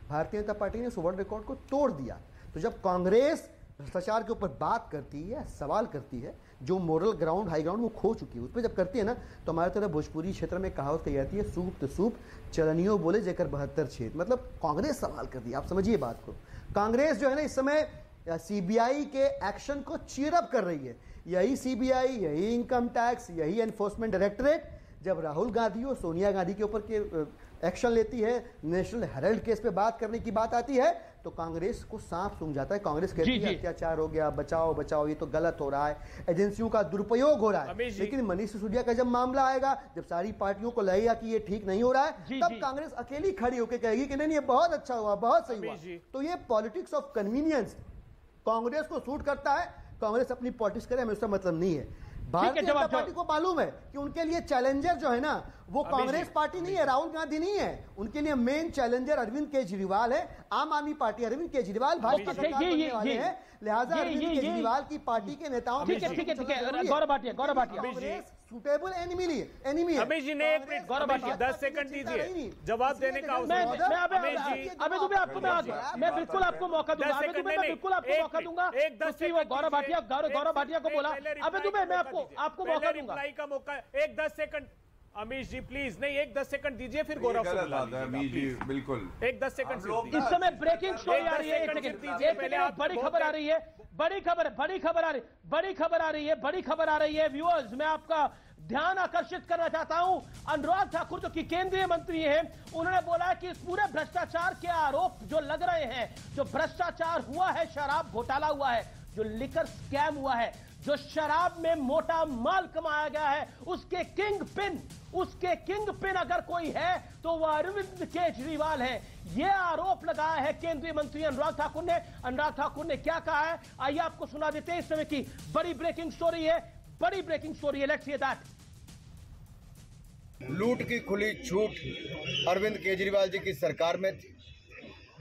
भारतीय जनता पार्टी ने उस वर्ल्ड रिकॉर्ड को तोड़ दिया। तो जब कांग्रेस भ्रष्टाचार के ऊपर बात करती है, सवाल करती है, जो मोरल ग्राउंड, हाई ग्राउंड वो खो चुकी है, उस पर जब करती है ना, तो हमारे तरह भोजपुरी क्षेत्र में कहावत कही जाती है, सूप तो सूप चलनियों बोले जेकर 72 छेद। मतलब कांग्रेस सवाल कर दी, आप समझिए बात को। कांग्रेस जो है ना इस समय सीबीआई के एक्शन को चीयरअप कर रही है। यही सीबीआई, यही इनकम टैक्स, यही एनफोर्समेंट डायरेक्टरेट जब राहुल गांधी और सोनिया गांधी के ऊपर के एक्शन लेती है, नेशनल हेराल्ड केस पे बात करने की बात आती है, तो कांग्रेस को सांप सूंघ जाता है। कांग्रेस कहती है अत्याचार हो गया, बचाओ बचाओ, ये तो गलत हो रहा है, एजेंसियों का दुरुपयोग हो रहा है। लेकिन मनीष सिसोदिया का जब मामला आएगा, जब सारी पार्टियों को लगेगा कि ये ठीक नहीं हो रहा है, तब कांग्रेस अकेली खड़ी होकर कहेगी कि नहीं ये बहुत अच्छा हुआ, बहुत सही हुआ। तो ये पॉलिटिक्स ऑफ कन्वीनियंस कांग्रेस को सूट करता है। कांग्रेस अपनी पॉलिटिक्स करे, हमें उसका मतलब नहीं है। भारतीय जनता पार्टी को मालूम है कि उनके लिए चैलेंजर जो है ना, वो कांग्रेस पार्टी नहीं है, राहुल गांधी नहीं है, उनके लिए मेन चैलेंजर अरविंद केजरीवाल है। आम आदमी पार्टी, अरविंद केजरीवाल भाजपा सरकार बनने वाले हैं, लिहाजा अरविंद केजरीवाल की पार्टी के नेताओं ठीक है गौरव भाटिया सुटेबल एनिमी है। अमित जी ने 1 मिनट, गौरव भाटिया 10 सेकंड दीजिए जवाब देने का। अबे दुबे आपको मैं बिल्कुल आपको मौका दूंगा, बिल्कुल आपको मौका दूंगा। गौरव भाटिया को बोला, अबे दुबे मैं आपको मौका दूंगा, का मौका। 10 सेकंड अमीश जी प्लीज, नहीं 10 सेकंड दीजिए, फिर गौरव से बिल्कुल 10 सेकंड। इस समय ब्रेकिंग स्टोरी आ रही है, बड़ी खबर आ रही है, बड़ी खबर आ रही है व्यूअर्स। मैं आपका ध्यान आकर्षित करना चाहता हूं। अनुराग ठाकुर जो कि केंद्रीय मंत्री हैं, उन्होंने बोला कि इस पूरे भ्रष्टाचार के आरोप जो लग रहे हैं, जो भ्रष्टाचार हुआ है, शराब घोटाला हुआ है, जो लिकर स्कैम हुआ है, जो शराब में मोटा माल कमाया गया है, उसके किंग पिन अगर कोई है तो वह अरविंद केजरीवाल है। यह आरोप लगाया है केंद्रीय मंत्री अनुराग ठाकुर ने। अनुराग ठाकुर ने क्या कहा है, आइए आपको सुना देते हैं। इस समय की बड़ी ब्रेकिंग स्टोरी है, लेट्स हियर दैट। लूट की खुली छूट अरविंद केजरीवाल जी की सरकार में थी।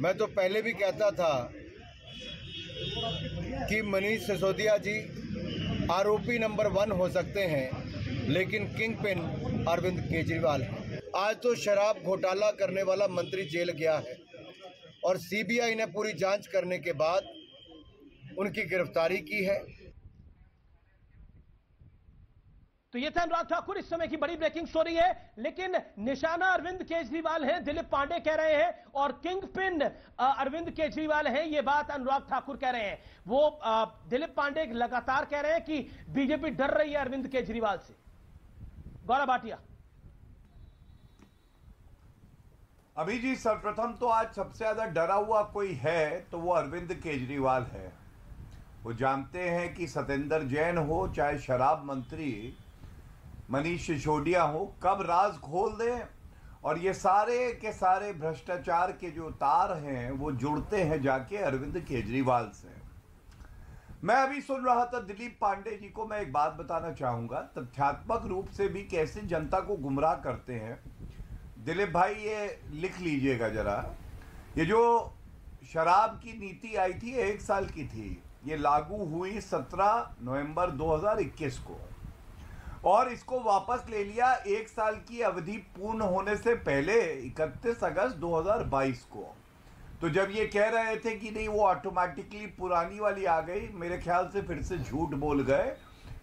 मैं तो पहले भी कहता था कि मनीष सिसोदिया जी आरोपी नंबर 1 हो सकते हैं, लेकिन किंग पिन अरविंद केजरीवाल है। आज तो शराब घोटाला करने वाला मंत्री जेल गया है और सीबीआई ने पूरी जांच करने के बाद उनकी गिरफ्तारी की है। तो ये था अनुराग ठाकुर, इस समय की बड़ी ब्रेकिंग स्टोरी है। लेकिन निशाना अरविंद केजरीवाल हैं, दिलीप पांडे कह रहे हैं, और किंग पिन अरविंद केजरीवाल हैं, ये बात अनुराग ठाकुर कह रहे हैं। वो दिलीप पांडे लगातार कह रहे हैं कि बीजेपी डर रही है अरविंद केजरीवाल से। गौरव भाटिया। अभी जी, सर्वप्रथम तो आज सबसे ज्यादा डरा हुआ कोई है तो वो अरविंद केजरीवाल है। वो जानते हैं कि सत्येंद्र जैन हो चाहे शराब मंत्री मनीष सिसोदिया हो, कब राज खोल दें और ये सारे के सारे भ्रष्टाचार के जो तार हैं वो जुड़ते हैं जाके अरविंद केजरीवाल से। मैं अभी सुन रहा था दिलीप पांडे जी को, मैं एक बात बताना चाहूंगा, तथ्यात्मक रूप से भी कैसे जनता को गुमराह करते हैं। दिलीप भाई ये लिख लीजिएगा जरा, ये जो शराब की नीति आई थी 1 साल की थी, ये लागू हुई 17 नवंबर 2021 को, और इसको वापस ले लिया 1 साल की अवधि पूर्ण होने से पहले 31 अगस्त 2022 को। तो जब ये कह रहे थे कि नहीं वो ऑटोमेटिकली पुरानी वाली आ गई, मेरे ख्याल से फिर से झूठ बोल गए।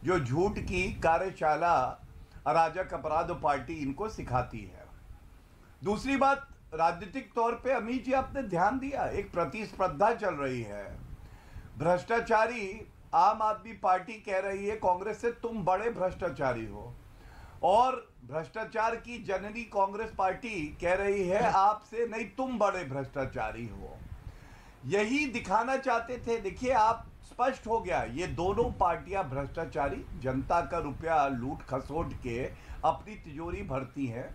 जो झूठ की कार्यशाला अराजक अपराध पार्टी इनको सिखाती है। दूसरी बात, राजनीतिक तौर पे अमित जी आपने ध्यान दिया, एक प्रतिस्पर्धा चल रही है। भ्रष्टाचारी आम आदमी पार्टी कह रही है कांग्रेस से तुम बड़े भ्रष्टाचारी हो, और भ्रष्टाचार की जननी कांग्रेस पार्टी कह रही है आपसे नहीं तुम बड़े भ्रष्टाचारी हो। यही दिखाना चाहते थे। देखिए, आप स्पष्ट हो गया, ये दोनों पार्टियां भ्रष्टाचारी, जनता का रुपया लूट खसोट के अपनी तिजोरी भरती हैं।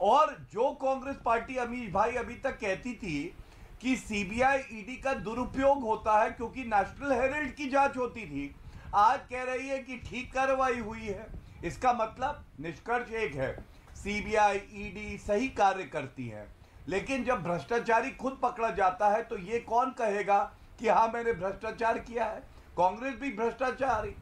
और जो कांग्रेस पार्टी अमीश भाई अभी तक कहती थी कि सीबीआई ईडी का दुरुपयोग होता है क्योंकि नेशनल हेराल्ड की जांच होती थी, आज कह रही है कि ठीक कार्रवाई हुई है। इसका मतलब निष्कर्ष एक है, सीबीआई ईडी सही कार्य करती है, लेकिन जब भ्रष्टाचारी खुद पकड़ा जाता है तो ये कौन कहेगा कि हाँ मैंने भ्रष्टाचार किया है। कांग्रेस भी भ्रष्टाचारी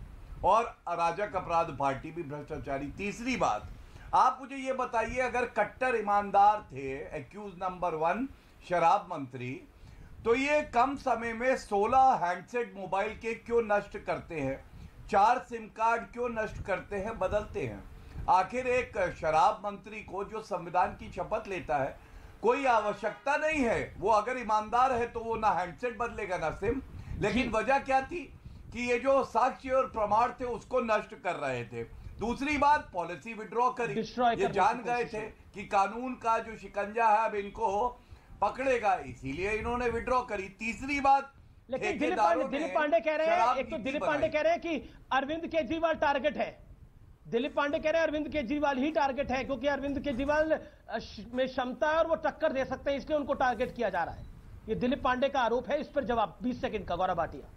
और अराजक अपराध पार्टी भी भ्रष्टाचारी। तीसरी बात, आप मुझे ये बताइए, अगर कट्टर ईमानदार थे एक्यूज नंबर 1 शराब मंत्री, तो ये कम समय में 16 हैंडसेट मोबाइल के क्यों नष्ट करते हैं, 4 सिम कार्ड क्यों नष्ट करते हैं, बदलते हैं। आखिर एक शराब मंत्री को जो संविधान की शपथ लेता है, कोई आवश्यकता नहीं है, वो अगर ईमानदार है तो वो ना हैंडसेट बदलेगा ना सिम। लेकिन वजह क्या थी कि ये जो साक्ष्य और प्रमाण थे उसको नष्ट कर रहे थे। दूसरी बात, पॉलिसी विड्रॉ करी, ये जान गए थे कि कानून का जो शिकंजा है अब इनको पकड़ेगा, इसीलिए इन्होंने विड्रॉ करी। तीसरी बात, लेकिन दिलीप पांडे कह रहे हैं, एक तो दिलीप पांडे कह रहे हैं कि अरविंद केजरीवाल टारगेट है। दिलीप पांडे कह रहे हैं अरविंद केजरीवाल ही टारगेट है, क्योंकि अरविंद केजरीवाल में क्षमता है और वो टक्कर दे सकते हैं, इसलिए उनको टारगेट किया जा रहा है। ये दिलीप पांडे का आरोप है। इस पर जवाब 20 सेकंड का, गौरव भाटिया।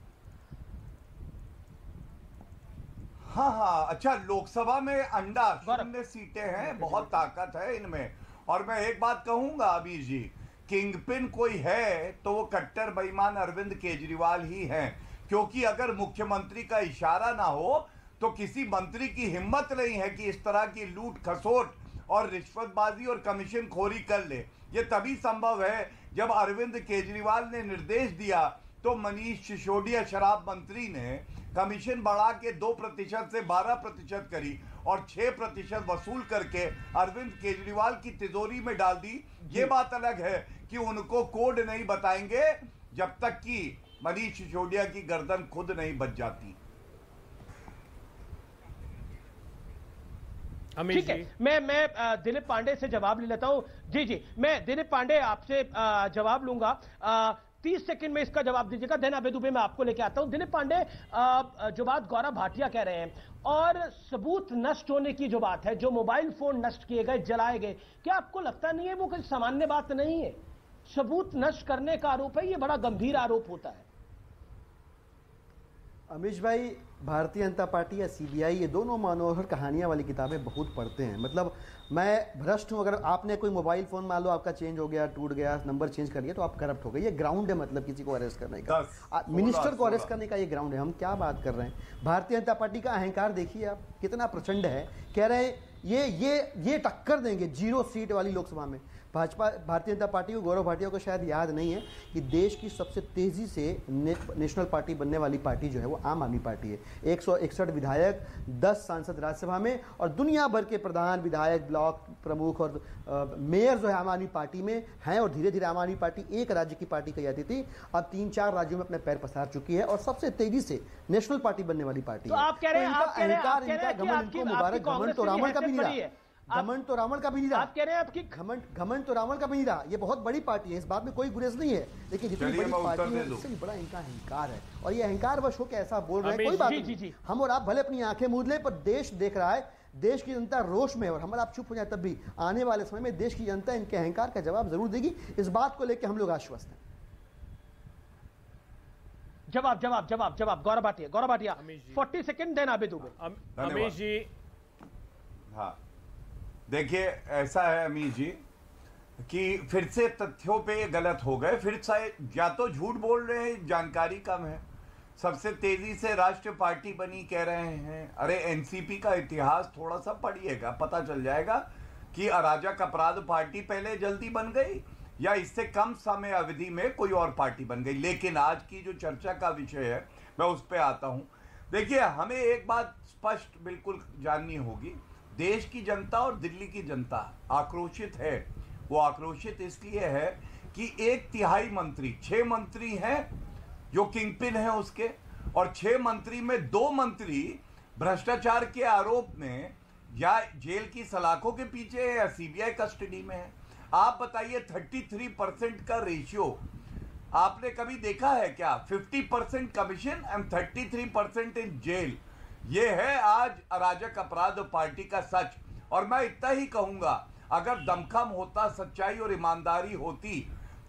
हाँ, अच्छा, लोकसभा में अंडा 0 सीटें हैं, बहुत ताकत है इनमें। और मैं एक बात कहूंगा अभी जी, किंगपिन कोई है तो वो कट्टर बेईमान अरविंद केजरीवाल ही हैं, क्योंकि अगर मुख्यमंत्री का इशारा ना हो तो किसी मंत्री की हिम्मत नहीं है कि इस तरह की लूट खसोट और रिश्वतबाजी और कमीशन खोरी कर ले। ये तभी संभव है जब अरविंद केजरीवाल ने निर्देश दिया तो मनीष सिसोदिया शराब मंत्री ने कमीशन बढ़ा के 2% से 12% करी और 6% वसूल करके अरविंद केजरीवाल की तिजोरी में डाल दी। ये बात अलग है कि उनको कोड नहीं बताएंगे जब तक कि मनीष सिसोदिया की गर्दन खुद नहीं बच जाती। ठीक है, मैं दिलीप पांडे से जवाब ले लेता हूं। जी, मैं दिलीप पांडे आपसे जवाब लूंगा। 30 सेकंड में इसका जवाब दीजिएगा, देन अबे दुबे मैं आपको लेके आता हूं। दिलीप पांडे, जो बात गौरव भाटिया कह रहे हैं और सबूत नष्ट होने की जो बात है, जो मोबाइल फोन नष्ट किए गए, जलाए गए, क्या आपको लगता नहीं है वो कोई सामान्य बात नहीं है? सबूत नष्ट करने का आरोप है, ये बड़ा गंभीर आरोप होता है। अमीश भाई, भारतीय जनता पार्टी या सीबीआई, ये दोनों मनोहर कहानियां वाली किताबें बहुत पढ़ते हैं। मतलब मैं भ्रष्ट हूं, अगर आपने कोई मोबाइल फोन मान लो आपका चेंज हो गया, टूट गया, नंबर चेंज कर लिया, तो आप करप्ट हो गए। ये ग्राउंड है, मतलब किसी को अरेस्ट करने का, मिनिस्टर को अरेस्ट करने का ये ग्राउंड है। हम क्या बात कर रहे हैं? भारतीय जनता पार्टी का अहंकार देखिए आप, कितना प्रचंड है। कह रहे हैं ये टक्कर देंगे 0 सीट वाली लोकसभा में। भाजपा भारतीय जनता पार्टी को, गौरव भाटिया को शायद याद नहीं है कि देश की सबसे तेज़ी से नेशनल पार्टी बनने वाली पार्टी जो है वो आम आदमी पार्टी है। 161 विधायक, 10 सांसद राज्यसभा में और दुनिया भर के प्रधान, विधायक, ब्लॉक प्रमुख और मेयर जो है आम आदमी पार्टी में हैं। और धीरे धीरे आम आदमी पार्टी एक राज्य की पार्टी कहती थी, अब 3-4 राज्यों में अपने पैर पसार चुकी है और सबसे तेजी से नेशनल पार्टी बनने वाली पार्टी तो है। आप कह रहे हैं, आप कह रहे हैं, मुबारक, घमंड तो रावण का भी नहीं रहा, घमंड तो रावण का भी नहीं रहा। आप कह रहे हैं आपकी घमंड तो रावण का भी नहीं रहा। ये बहुत बड़ी पार्टी है, इस बात में कोई गुरेज नहीं है, लेकिन जितनी बड़ी पार्टी है उससे भी बड़ा इनका अहंकार है और ये अहंकार वश होकर ऐसा बोल रहे हैं। कोई बात नहीं, हम और आप भले अपनी आंखें मूंद लें, पर देश देख रहा है, देश की जनता रोष में, और हम आप चुप हो जाए तब भी आने वाले समय में देश की जनता इनके अहंकार का जवाब जरूर देगी। इस बात को लेकर हम लोग आश्वस्त हैं। जवाब गौरव भाटिया 40 सेकंड देना अभी दुबे। अमीश जी, हाँ देखिए, ऐसा है अमीश जी कि फिर से तथ्यों पे गलत हो गए, फिर से या तो झूठ बोल रहे हैं, जानकारी कम है। सबसे तेजी से राष्ट्रीय पार्टी बनी कह रहे हैं। अरे एनसीपी का इतिहास थोड़ा सा पढ़िएगा, पता चल जाएगा कि अराजक अपराध पार्टी पहले जल्दी बन गई या इससे कम समय अवधि में कोई और पार्टी बन गई। लेकिन आज की जो चर्चा का विषय है मैं उस पर आता हूं। देखिए, हमें एक बात स्पष्ट बिल्कुल जाननी होगी, देश की जनता और दिल्ली की जनता आक्रोशित है। वो आक्रोशित इसलिए है कि 1/3 मंत्री, 6 मंत्री हैं जो किंगपिन है उसके, और 6 मंत्री में 2 मंत्री भ्रष्टाचार के आरोप में या जेल की सलाखों के पीछे है या सीबीआई कस्टडी में है। आप बताइए, 33% का रेशियो आपने कभी देखा है क्या? 50% कमीशन एंड 33% इन जेल। ये है आज अराजक अपराध पार्टी का सच। और मैं इतना ही कहूंगा, अगर दमखम होता, सच्चाई और ईमानदारी होती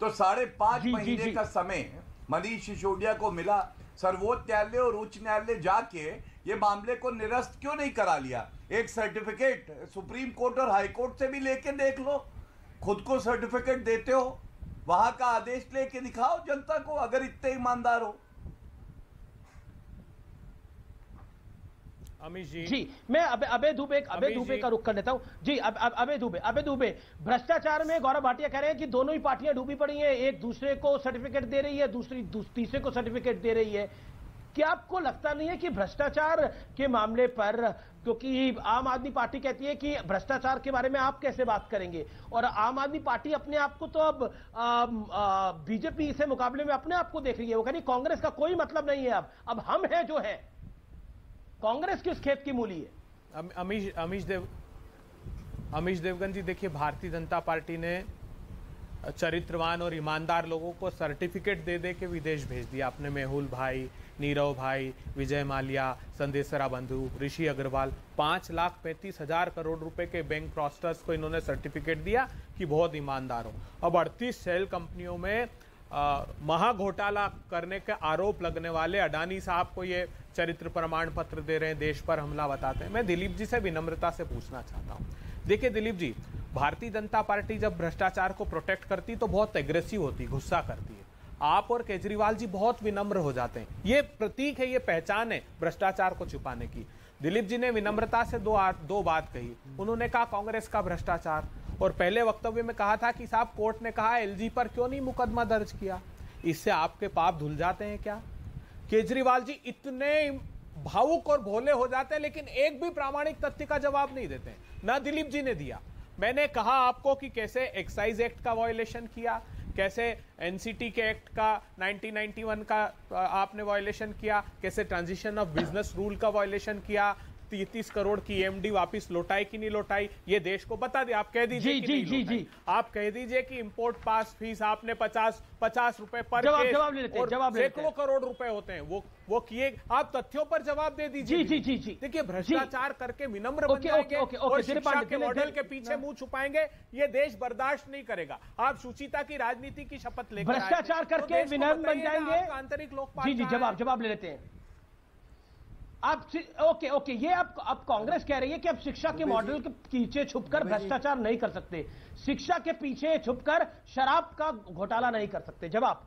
तो 5.5 महीने का समय मनीष सिसोदिया को मिला। सर्वोच्च न्यायालय और उच्च न्यायालय जाके ये मामले को निरस्त क्यों नहीं करा लिया? एक सर्टिफिकेट सुप्रीम कोर्ट और हाई कोर्ट से भी लेके देख लो, खुद को सर्टिफिकेट देते हो, वहां का आदेश लेके दिखाओ जनता को, अगर इतने ईमानदार हो। अमीश जी, मैं अबे दुबे का रुख कर लेता हूं। जी, अबे दुबे, भ्रष्टाचार में गौरव भाटिया कह रहे हैं कि दोनों ही पार्टियां डूबी पड़ी हैं, एक दूसरे को सर्टिफिकेट दे रही है, दूसरी तीसरे को सर्टिफिकेट दे रही है। क्या आपको लगता नहीं है कि भ्रष्टाचार के मामले पर, क्योंकि आम आदमी पार्टी कहती है कि भ्रष्टाचार के बारे में आप कैसे बात करेंगे, और आम आदमी पार्टी अपने आप को तो अब बीजेपी से मुकाबले में अपने आप को देख रही है, वो कह रही कांग्रेस का कोई मतलब नहीं है, अब हम हैं जो है, कांग्रेस किस खेत की मूली है? अमीश देवगन जी, देखिए, भारतीय जनता पार्टी ने चरित्रवान और ईमानदार लोगों को सर्टिफिकेट दे दे के विदेश भेज दिया। आपने मेहुल भाई, नीरव भाई, विजय माल्या, संदेशरा बंधु, ऋषि अग्रवाल, 5,35,000 करोड़ रुपए के बैंक फ्रॉस्टर्स को इन्होंने सर्टिफिकेट दिया कि बहुत ईमानदार हो। अब 38 सेल कंपनियों में महा घोटाला करने के आरोप लगने वाले अडानी साहब को ये चरित्र प्रमाण पत्र दे रहे हैं, देश पर हमला बताते हैं। मैं दिलीप जी से विनम्रता से पूछना चाहता हूं। देखिए दिलीप जी, भारतीय जनता पार्टी जब भ्रष्टाचार को प्रोटेक्ट करती तो बहुत एग्रेसिव होती, गुस्सा करती है। आप और केजरीवाल जी बहुत विनम्र हो जाते हैं। ये प्रतीक है, ये पहचान है भ्रष्टाचार को छुपाने की। दिलीप जी ने विनम्रता से दो बात कही। उन्होंने कहा कांग्रेस का भ्रष्टाचार, और पहले वक्तव्य में कहा था कि साहब कोर्ट ने कहा एलजी पर क्यों नहीं मुकदमा दर्ज किया। इससे आपके पाप धुल जाते हैं क्या? केजरीवाल जी इतने भावुक और भोले हो जाते हैं, लेकिन एक भी प्रामाणिक तथ्य का जवाब नहीं देते हैं, ना दिलीप जी ने दिया। मैंने कहा आपको कि कैसे एक्साइज एक्ट का वायोलेशन किया, कैसे एनसीटी के एक्ट का 1991 का आपने वायोलेशन किया, कैसे ट्रांजिशन ऑफ बिजनेस रूल का वायोलेशन किया, 33 करोड़ की एमडी वापस लौटाई कि नहीं लौटाई, ये देश को बता दे। आप कह दीजिए कि नहीं लौटाई। आप कह दीजिए कि इंपोर्ट पास फीस आपने 50 रुपए पर जवाब सैकड़ों करोड़ रुपए होते हैं, वो किए। आप तथ्यों पर जवाब दे दीजिए। जी। देखिए, भ्रष्टाचार करके विनम्र बन जाएंगे और शिक्षा के मॉडल के पीछे मुंह छुपाएंगे, ये देश बर्दाश्त नहीं करेगा। आप शुचिता की राजनीति की शपथ लेकर भ्रष्टाचार करके विनम्र बन जाएंगे। आंतरिक लोकपाल जी, जवाब ले लेते हैं आप। ओके, ये अब कांग्रेस कह रही है कि अब शिक्षा के मॉडल के पीछे छुपकर भ्रष्टाचार नहीं कर सकते, शिक्षा के पीछे छुपकर शराब का घोटाला नहीं कर सकते। जवाब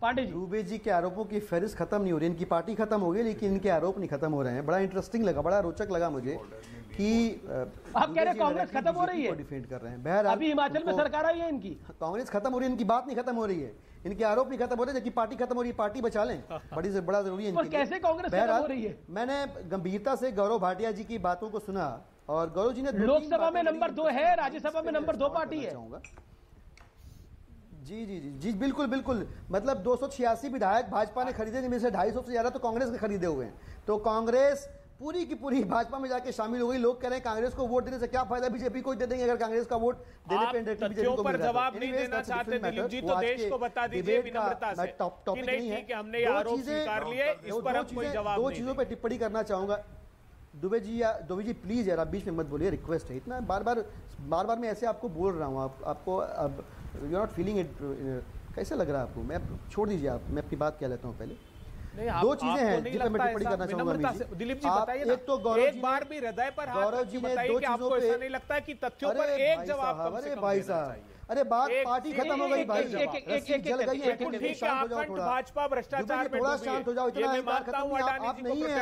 पांडे जी, दुबे जी के आरोपों की फहरिस्त खत्म नहीं हो रही, इनकी पार्टी खत्म हो गई लेकिन इनके आरोप नहीं खत्म हो रहे हैं। बड़ा इंटरेस्टिंग लगा, बड़ा रोचक लगा मुझे कि आप कह रहे हैं कांग्रेस खत्म हो रही है, डिफेंड कर रहे हैं। बहरहाल अभी हिमाचल में सरकार आई है इनकी, कांग्रेस खत्म हो रही है, इनकी बात नहीं खत्म हो रही है, इनके आरोप नहीं खत्म हो रहे, जबकि पार्टी खत्म हो रही है। पार्टी बचा लें, बड़ा जरूरी है इनके लिए। कैसे कांग्रेस खत्म हो रही है? मैंने गंभीरता से गौरव भाटिया जी की बातों को सुना और गौरव जी ने लोकसभा में नंबर 2 है, राज्यसभा में नंबर 2 पार्टी है। जी जी जी जी बिल्कुल बिल्कुल, मतलब 286 विधायक भाजपा ने खरीदे, जिनमें से 250 से ज्यादा तो कांग्रेस के खरीदे हुए हैं। तो कांग्रेस पूरी की पूरी भाजपा में जाके शामिल हो गई। लोग कह रहे हैं कांग्रेस को वोट देने से क्या फायदा, बीजेपी को दे देंगे अगर कांग्रेस का वोट देने पे तथ्यों पर जवाब नहीं देना चाहते दिलीप जी, तो देश को बता दीजिए विनम्रता से कि नहीं ठीक है, हमने ये आरोप स्वीकार लिए, इस पर हम कोई जवाब नहीं। दो चीजों पे टिप्पणी करना चाहूंगा। दुबे जी प्लीज यार, आप बीच में मत बोलिए, रिक्वेस्ट है। इतना बार बार मैं ऐसे आपको बोल रहा हूँ, आपको अब you are not feeling it, कैसे लग रहा है आपको? मैं छोड़ दीजिए, आप, मैं आपकी बात कह लेता हूँ पहले। दो चीजें हैं जिन पर मैं टिप्पणी करना चाहूंगा। दिलीप जी बताइए ना, एक तो एक बार भी हृदय पर हाथ रख के बताइए कि आपको ऐसा नहीं लगता कि तथ्यों पर एक जवाब कम से कम भाई साहब, अरे बात पार्टी खत्म हो गई भाई, जल गई है, भाजपा भ्रष्टाचार में थोड़ा शांत हो जाओ। इतना अहंकार खत्म आप नहीं है,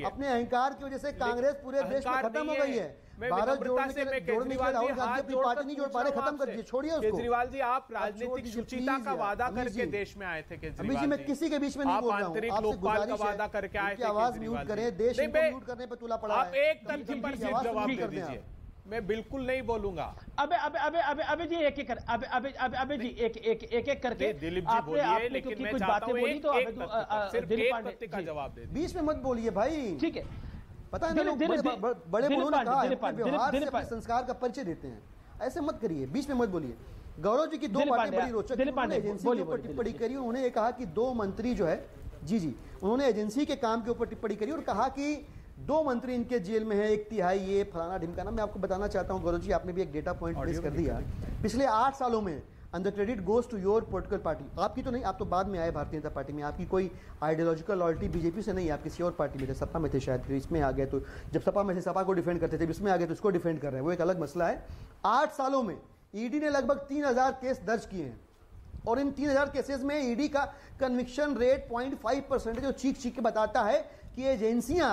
अपने अहंकार की वजह से कांग्रेस पूरे देश में खत्म हो गई है। भारत जोड़ने के लिए राहुल गांधी अपनी पार्टी नहीं जोड़ पा रहे, खत्म कर दीजिए, छोड़िए उसको। केजरीवाल जी, आप राजनीतिक शुचिता का वादा करके देश में आए थे। केजरीवाल जी, मैं किसी के बीच में नहीं बोल रहा हूं, आपसे गुजारिश है वादा करके आए थे। आवाज म्यूट करें, देश को म्यूट करने पे तुला पड़ा है। आप एक तथ्य पर सिर्फ जवाब दे दीजिए, मैं बिल्कुल नहीं बोलूंगा। अबे जी एक एक अबे जी एक करके दिलीप जी बोलिए, लेकिन मैं चाहता हूं दिलीप पांडे का जवाब दे। बीच में मत बोलिए भाई, ठीक है? पता है ना, लोग बड़े बोलों ने कहा है व्यवहार से अपने संस्कार का परिचय देते हैं, ऐसे मत करिए, बीच में मत बोलिए। गौरव जी की दो बातें बड़ी रोचक, एजेंसी के ऊपर टिप्पणी करी। उन्होंने ये कहा कि 2 मंत्री जो है, जी उन्होंने एजेंसी के काम के ऊपर टिप्पणी करी और कहा कि 2 मंत्री इनके जेल में है, 1/3 ये फलाना ढिमकाना। मैं आपको बताना चाहता हूं गौरव जी, आपने भी एक डेटा पॉइंट पेश कर दिया। पिछले 8 सालों में and the credit goes to your political party, आपकी तो नहीं, आप तो बाद में आए भारतीय जनता पार्टी में, आपकी कोई आइडियोलॉजिकल लॉयल्टी बीजेपी से नहीं, आप किसी और पार्टी में थे, सपा में थे शायद, फिर इसमें आ गए, तो जब सपा में से सपा को डिफेंड करते थे, इसमें आ गए तो इसको डिफेंड कर रहे हैं, वो एक अलग मसला है। 8 सालों में ईडी ने लगभग 3000 केस दर्ज किए हैं और इन 3000 केसेस में ईडी का कन्विक्शन रेट 0.5% जो चीख के बताता है कि एजेंसियां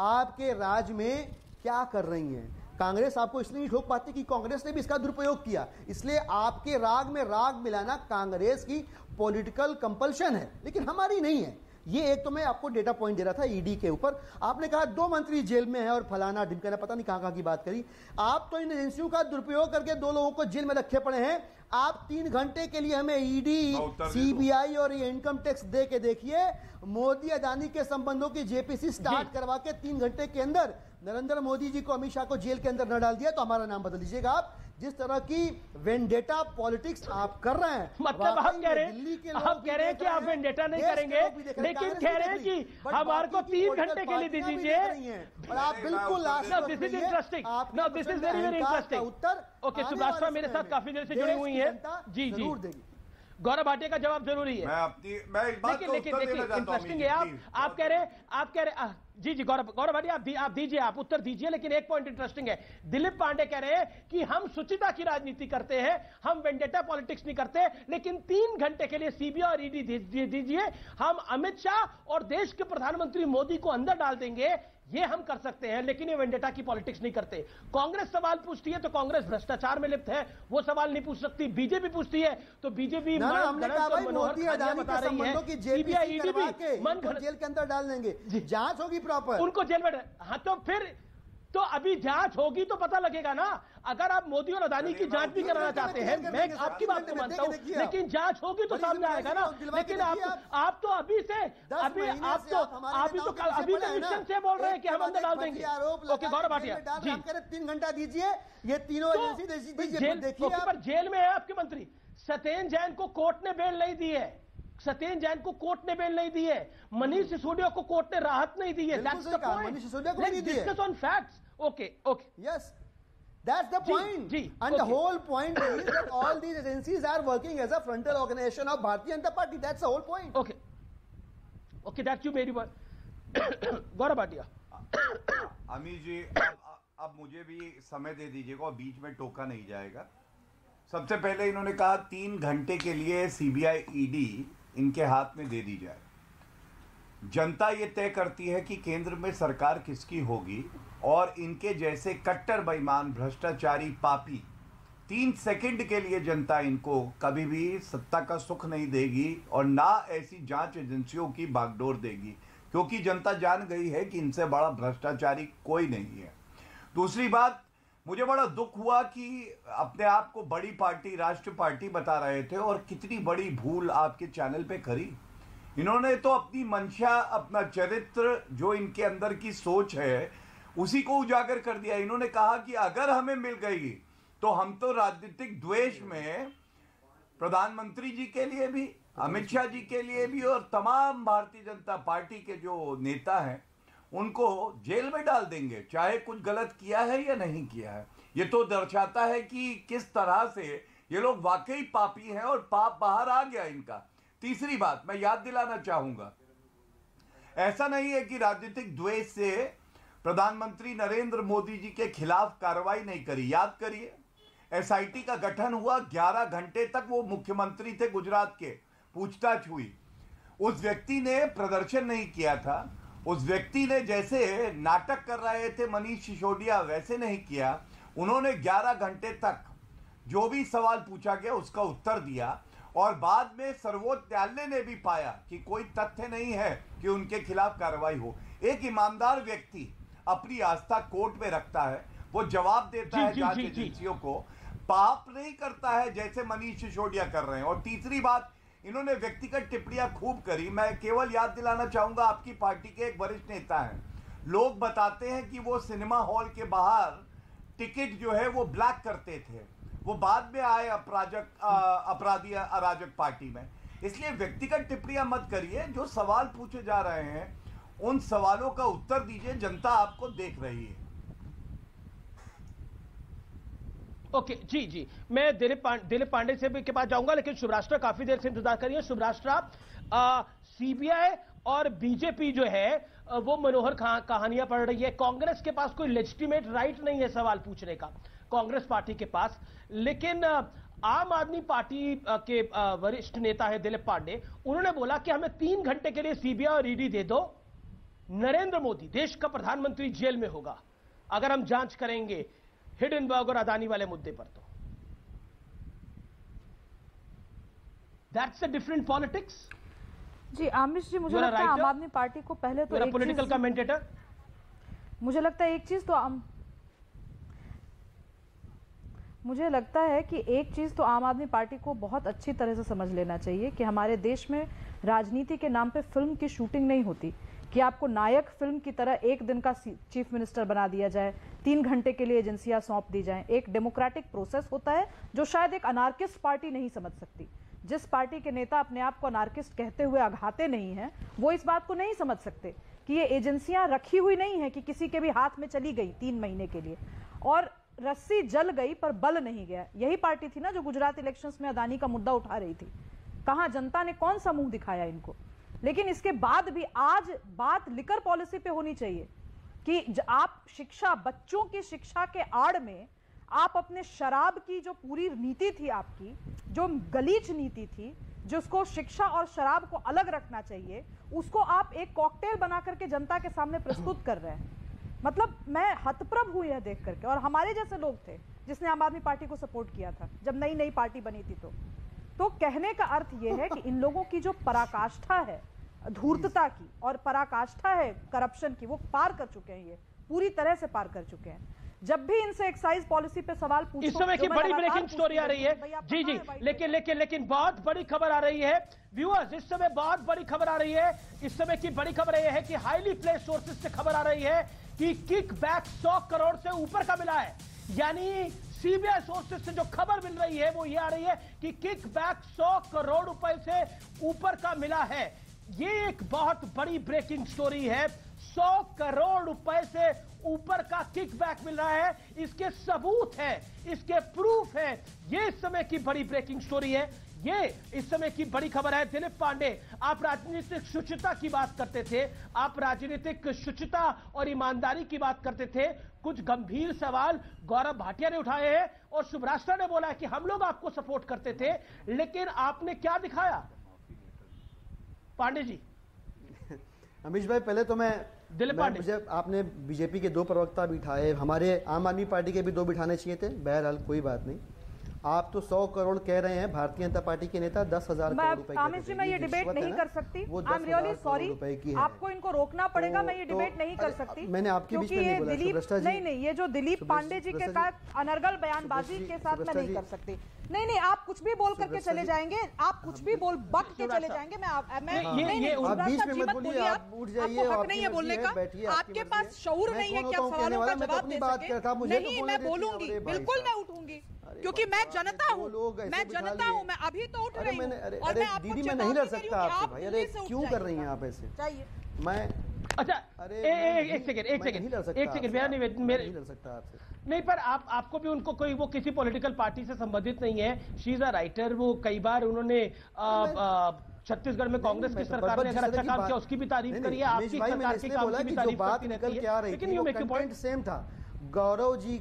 आपके राज में क्या कर रही हैं। कांग्रेस आपको इसलिए नहीं ठोक पाती कि कांग्रेस ने भी इसका दुरुपयोग किया, इसलिए आपके राग में राग मिलाना कांग्रेस की पॉलिटिकल कंपल्शन है, लेकिन हमारी नहीं है। ये एक तो मैं आपको डेटा पॉइंट दे रहा था ईडी के ऊपर। आपने कहा 2 मंत्री जेल में है और फलाना ढिमकाना, पता नहीं कहां की बात करी। आप तो इन एजेंसियों का दुरुपयोग करके 2 लोगों को जेल में रखे पड़े हैं। आप 3 घंटे के लिए हमें ईडी, सीबीआई और ये इनकम टैक्स दे के देखिए, मोदी अदानी के संबंधों की जेपीसी स्टार्ट करवा के 3 घंटे के अंदर नरेंद्र मोदी जी को, अमित शाह को जेल के अंदर न डाल दिया तो हमारा नाम बदल दीजिएगा आप। जिस तरह की वेंडेटा पॉलिटिक्स आप कर रहे हैं, मतलब हम कह रहे हैं कि आप वेंडेटा नहीं करेंगे, लेकिन कह रहे हैं कि हमारे को 3 घंटे के लिए दे दीजिए। और आप बिल्कुल this is interesting, no this is very very interesting. उत्तर ओके, सुभाष मेरे साथ काफी देर से जुड़ी हुई है। जी गौरव भाटिया का जवाब जरूरी है। लेकिन इंटरेस्टिंग है, आप कह रहे जी गौरव भाटिया आप दीजिए, आप उत्तर दीजिए, लेकिन एक पॉइंट इंटरेस्टिंग है। दिलीप पांडे कह रहे हैं कि हम शुचिता की राजनीति करते हैं, हम वेंडेटा पॉलिटिक्स नहीं करते, लेकिन 3 घंटे के लिए सीबीआई और ईडी दीजिए, हम अमित शाह और देश के प्रधानमंत्री मोदी को अंदर डाल देंगे, ये हम कर सकते हैं, लेकिन ये वेंडेटा की पॉलिटिक्स नहीं करते। कांग्रेस सवाल पूछती है तो कांग्रेस भ्रष्टाचार में लिप्त है, वो सवाल नहीं पूछ सकती। बीजेपी पूछती है तो बीजेपी बता रही है सीबीआई ईडी भी मन जेल के अंदर डाल देंगे, जांच होगी प्रॉपर, उनको जेल में। हाँ तो फिर तो अभी जांच होगी तो पता लगेगा ना। अगर आप मोदी और अदानी की जांच भी कराना चाहते हैं, मैं आपकी बात को मानता हूं, लेकिन जांच होगी तो सामने आएगा ना। लेकिन आप तो अभी से अभी कमीशन से बोल रहे हैं कि हम अंदर डाल देंगे। ओके गौरव भाटिया जी, 3 घंटा दीजिए, ये तीनों एजेंसी देखिए। पर जेल में है आपके मंत्री। सत्येंद्र जैन को कोर्ट ने बेल नहीं दी है, सत्येंद्र जैन को कोर्ट ने बेल नहीं दी है, मनीष सिसोदिया को कोर्ट ने राहत नहीं दी है। That's the point. Manish Sisodia को नहीं दी है। Discuss on facts. Okay. Yes, that's the point. And the whole point is that all these agencies are working as a frontal organization of Bharatiya Janata Party. That's the whole point. Okay, that's you very well. Gaurav Bhatia. अमीर जी, अब मुझे भी समय दे दीजिएगा और बीच में टोका नहीं जाएगा। सबसे पहले इन्होंने कहा 3 घंटे के लिए सीबीआई ईडी इनके हाथ में दे दी जाए। जनता ये तय करती है कि केंद्र में सरकार किसकी होगी, और इनके जैसे कट्टर बेईमान, भ्रष्टाचारी, पापी 3 सेकंड के लिए जनता इनको कभी भी सत्ता का सुख नहीं देगी और ना ऐसी जांच एजेंसियों की बागडोर देगी, क्योंकि जनता जान गई है कि इनसे बड़ा भ्रष्टाचारी कोई नहीं है। दूसरी बात, मुझे बड़ा दुख हुआ कि अपने आप को बड़ी पार्टी, राष्ट्र पार्टी बता रहे थे, और कितनी बड़ी भूल आपके चैनल पे करी। इन्होंने तो अपनी मंशा, अपना चरित्र, जो इनके अंदर की सोच है, उसी को उजागर कर दिया। इन्होंने कहा कि अगर हमें मिल गई तो हम तो राजनीतिक द्वेष में प्रधानमंत्री जी के लिए भी, अमित शाह जी के लिए भी, और तमाम भारतीय जनता पार्टी के जो नेता हैं उनको जेल में डाल देंगे, चाहे कुछ गलत किया है या नहीं किया है। ये तो दर्शाता है कि किस तरह से ये लोग वाकई पापी हैं और पाप बाहर आ गया इनका। तीसरी बात मैं याद दिलाना चाहूंगा, ऐसा नहीं है कि राजनीतिक द्वेष से प्रधानमंत्री नरेंद्र मोदी जी के खिलाफ कार्रवाई नहीं करी। याद करिए, एसआईटी का गठन हुआ, 11 घंटे तक वो मुख्यमंत्री थे गुजरात के, पूछताछ हुई। उस व्यक्ति ने प्रदर्शन नहीं किया था, उस व्यक्ति ने जैसे नाटक कर रहे थे मनीष सिसोदिया वैसे नहीं किया। उन्होंने 11 घंटे तक जो भी सवाल पूछा गया उसका उत्तर दिया, और बाद में सर्वोच्च न्यायालय ने भी पाया कि कोई तथ्य नहीं है कि उनके खिलाफ कार्रवाई हो। एक ईमानदार व्यक्ति अपनी आस्था कोर्ट में रखता है, वो जवाब देता है जांच एजेंसियों को, पाप नहीं करता है जैसे मनीष सिसोदिया कर रहे हैं। और तीसरी बात, इन्होंने व्यक्तिगत टिप्पणियां खूब करी। मैं केवल याद दिलाना चाहूंगा, आपकी पार्टी के एक वरिष्ठ नेता हैं, लोग बताते हैं कि वो सिनेमा हॉल के बाहर टिकट जो है वो ब्लैक करते थे, वो बाद में आए अपराधी अराजक पार्टी में। इसलिए व्यक्तिगत टिप्पणियां मत करिए, जो सवाल पूछे जा रहे हैं उन सवालों का उत्तर दीजिए, जनता आपको देख रही है। ओके जी, मैं दिलीप पांडे से भी के पास जाऊंगा, लेकिन शुभराष्ट्र काफी देर से इंतजार करिए। शुभराष्ट्र, सीबीआई और बीजेपी जो है वो मनोहर कहानियां पढ़ रही है। कांग्रेस के पास कोई लेजिटिमेट राइट नहीं है सवाल पूछने का, कांग्रेस पार्टी के पास। लेकिन आम आदमी पार्टी के वरिष्ठ नेता है दिलीप पांडे, उन्होंने बोला कि हमें 3 घंटे के लिए सीबीआई और ईडी दे दो, नरेंद्र मोदी देश का प्रधानमंत्री जेल में होगा अगर हम जांच करेंगे हिडनबर्ग और अदानी वाले मुद्दे पर। तो दैट्स अ डिफरेंट पॉलिटिक्स। जी आमिश जी, मुझे लगता है आम आदमी पार्टी को पहले तो एक पॉलिटिकल कमेंटेटर, मुझे लगता है एक चीज तो आम आदमी पार्टी को बहुत अच्छी तरह से समझ लेना चाहिए कि हमारे देश में राजनीति के नाम पे फिल्म की शूटिंग नहीं होती कि आपको नायक फिल्म की तरह एक दिन का चीफ मिनिस्टर बना दिया जाए, 3 घंटे के लिए एजेंसियां सौंप दी जाएं। एक डेमोक्रेटिक प्रोसेस होता है जो शायद एक अनार्किस्ट पार्टी नहीं समझ सकती। जिस पार्टी के नेता अपने आप को अनार्किस्ट कहते हुए आघाते नहीं हैं, वो इस बात को नहीं समझ सकते कि ये एजेंसियां रखी हुई नहीं है कि किसी के भी हाथ में चली गई 3 महीने के लिए और रस्सी जल गई पर बल नहीं गया। यही पार्टी थी ना जो गुजरात इलेक्शंस में अदानी का मुद्दा उठा रही थी। कहां जनता ने कौन सा मुंह दिखाया इनको? लेकिन इसके बाद भी आज बात लिकर पॉलिसी पे होनी चाहिए कि आप शिक्षा, बच्चों की शिक्षा के आड़ में आप अपने शराब की जो पूरी नीति थी, आपकी जो गलीच नीति थी, जिसको शिक्षा और शराब को अलग रखना चाहिए, उसको आप एक कॉकटेल बना करके जनता के सामने प्रस्तुत कर रहे हैं। मतलब मैं हतप्रभ हुई है देख करके। और हमारे जैसे लोग थे जिसने आम आदमी पार्टी को सपोर्ट किया था जब नई नई पार्टी बनी थी। तो कहने का अर्थ यह है कि इन लोगों की जो पराकाष्ठा है धूर्तता की और पराकाष्ठा है करप्शन की, वो पार कर चुके हैं, ये पूरी तरह से पार कर चुके हैं। जब भी इनसे एक्साइज पॉलिसी पे सवाल पूछो, इस समय की बड़ी ब्रेकिंग स्टोरी आ रही है जी, लेकिन बहुत बड़ी खबर आ रही है व्यूअर्स, इस समय बहुत बड़ी खबर आ रही है। इस समय की बड़ी खबर यह है कि हाईली प्लेस्ड सोर्सेज से खबर आ रही है कि किकबैक 100 करोड़ से ऊपर का मिला है। यानी सीबीआई सोर्सेज से जो खबर मिल रही है वो ये आ रही है कि किकबैक 100 करोड़ रुपए से ऊपर का मिला है। ये एक बहुत बड़ी ब्रेकिंग स्टोरी है। 100 करोड़ रुपए से ऊपर का किकबैक मिल रहा है, इसके सबूत है, इसके प्रूफ है। ये इस समय की बड़ी ब्रेकिंग स्टोरी है, ये इस समय की बड़ी खबर है। दिलीप पांडे, आप राजनीतिक शुचिता की बात करते थे, आप राजनीतिक शुचिता और ईमानदारी की बात करते थे। कुछ गंभीर सवाल गौरव भाटिया ने उठाए हैं और शुभराष्ट्र ने बोला कि हम लोग आपको सपोर्ट करते थे, लेकिन आपने क्या दिखाया? पांडे जी। अमीश भाई, पहले तो दिलीप पांडे, मुझे आपने बीजेपी के 2 प्रवक्ता बिठाए, हमारे आम आदमी पार्टी के भी 2 बिठाने चाहिए थे। बहरहाल कोई बात नहीं, आप तो 100 करोड़ कह रहे हैं, भारतीय जनता पार्टी के नेता 10,000 करोड़ रुपए आमिर जी, मैं ये डिबेट नहीं कर सकती। आई एम रियली सॉरी, आपको इनको रोकना पड़ेगा। मैं ये डिबेट नहीं कर सकती। मैंने आपके बीच में नहीं बोला सुब्रष्टा जी। नहीं, ये जो दिलीप पांडे जी के साथ अनर्गल बयानबाजी के साथ मैं नहीं कर सकती। नहीं, आप कुछ भी बोल करके चले जाएंगे, आप कुछ भी बोल बक के चले जाएंगे। आप बीच में मत बोलिए, आप उठ जाइए, हक नहीं है बोलने का, आपके पास शऊर नहीं है कि आप सवालों का जवाब दे सकें। नहीं, मैं बोलूंगी, बिल्कुल मैं उठूंगी, क्योंकि मैं जनता हूँ, मैं अभी तो उठ रही हूँ। अरे दीदी, मैं नहीं लड़ सकता आपसे भाई। अरे क्यों कर रही हैं आप ऐसे? मैं अच्छा, एक सेकंड, मेरा नहीं लड़ सकता आपसे। नहीं, पर आपको भी उनको कोई वो किसी पॉलिटिकल पार्टी से संबंधित नहीं है। She is a writer. वो कई बार उन्होंने छत्तीसगढ़ में कांग्रेस की सरकार ने अगर अच्छा काम किया उसकी भी तारीफ करी है, आपकी सरकार के काम की भी तारीफ करती रहती है, लेकिन यू मेक पॉइंट सेम था। गौरव जी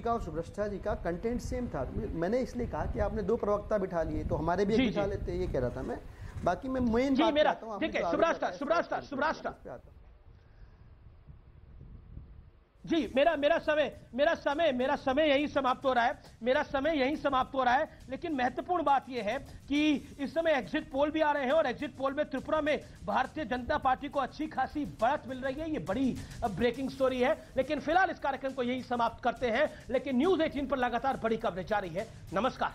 का और सुब्रष्टा जी का कंटेंट सेम था। मैंने इसलिए कहा कि आपने 2 प्रवक्ता बिठा लिए तो हमारे भी बिठा लेते, ये कह रहा था मैं। बाकी मैं मेन बात करता हूं। ठीक है, सुब्रष्टा जी, मेरा समय यही समाप्त हो रहा है। लेकिन महत्वपूर्ण बात यह है कि इस समय एग्जिट पोल भी आ रहे हैं और एग्जिट पोल में त्रिपुरा में भारतीय जनता पार्टी को अच्छी खासी बढ़त मिल रही है। ये बड़ी ब्रेकिंग स्टोरी है। लेकिन फिलहाल इस कार्यक्रम को यही समाप्त करते हैं। लेकिन न्यूज़ 18 पर लगातार बड़ी खबरें जारी है। नमस्कार।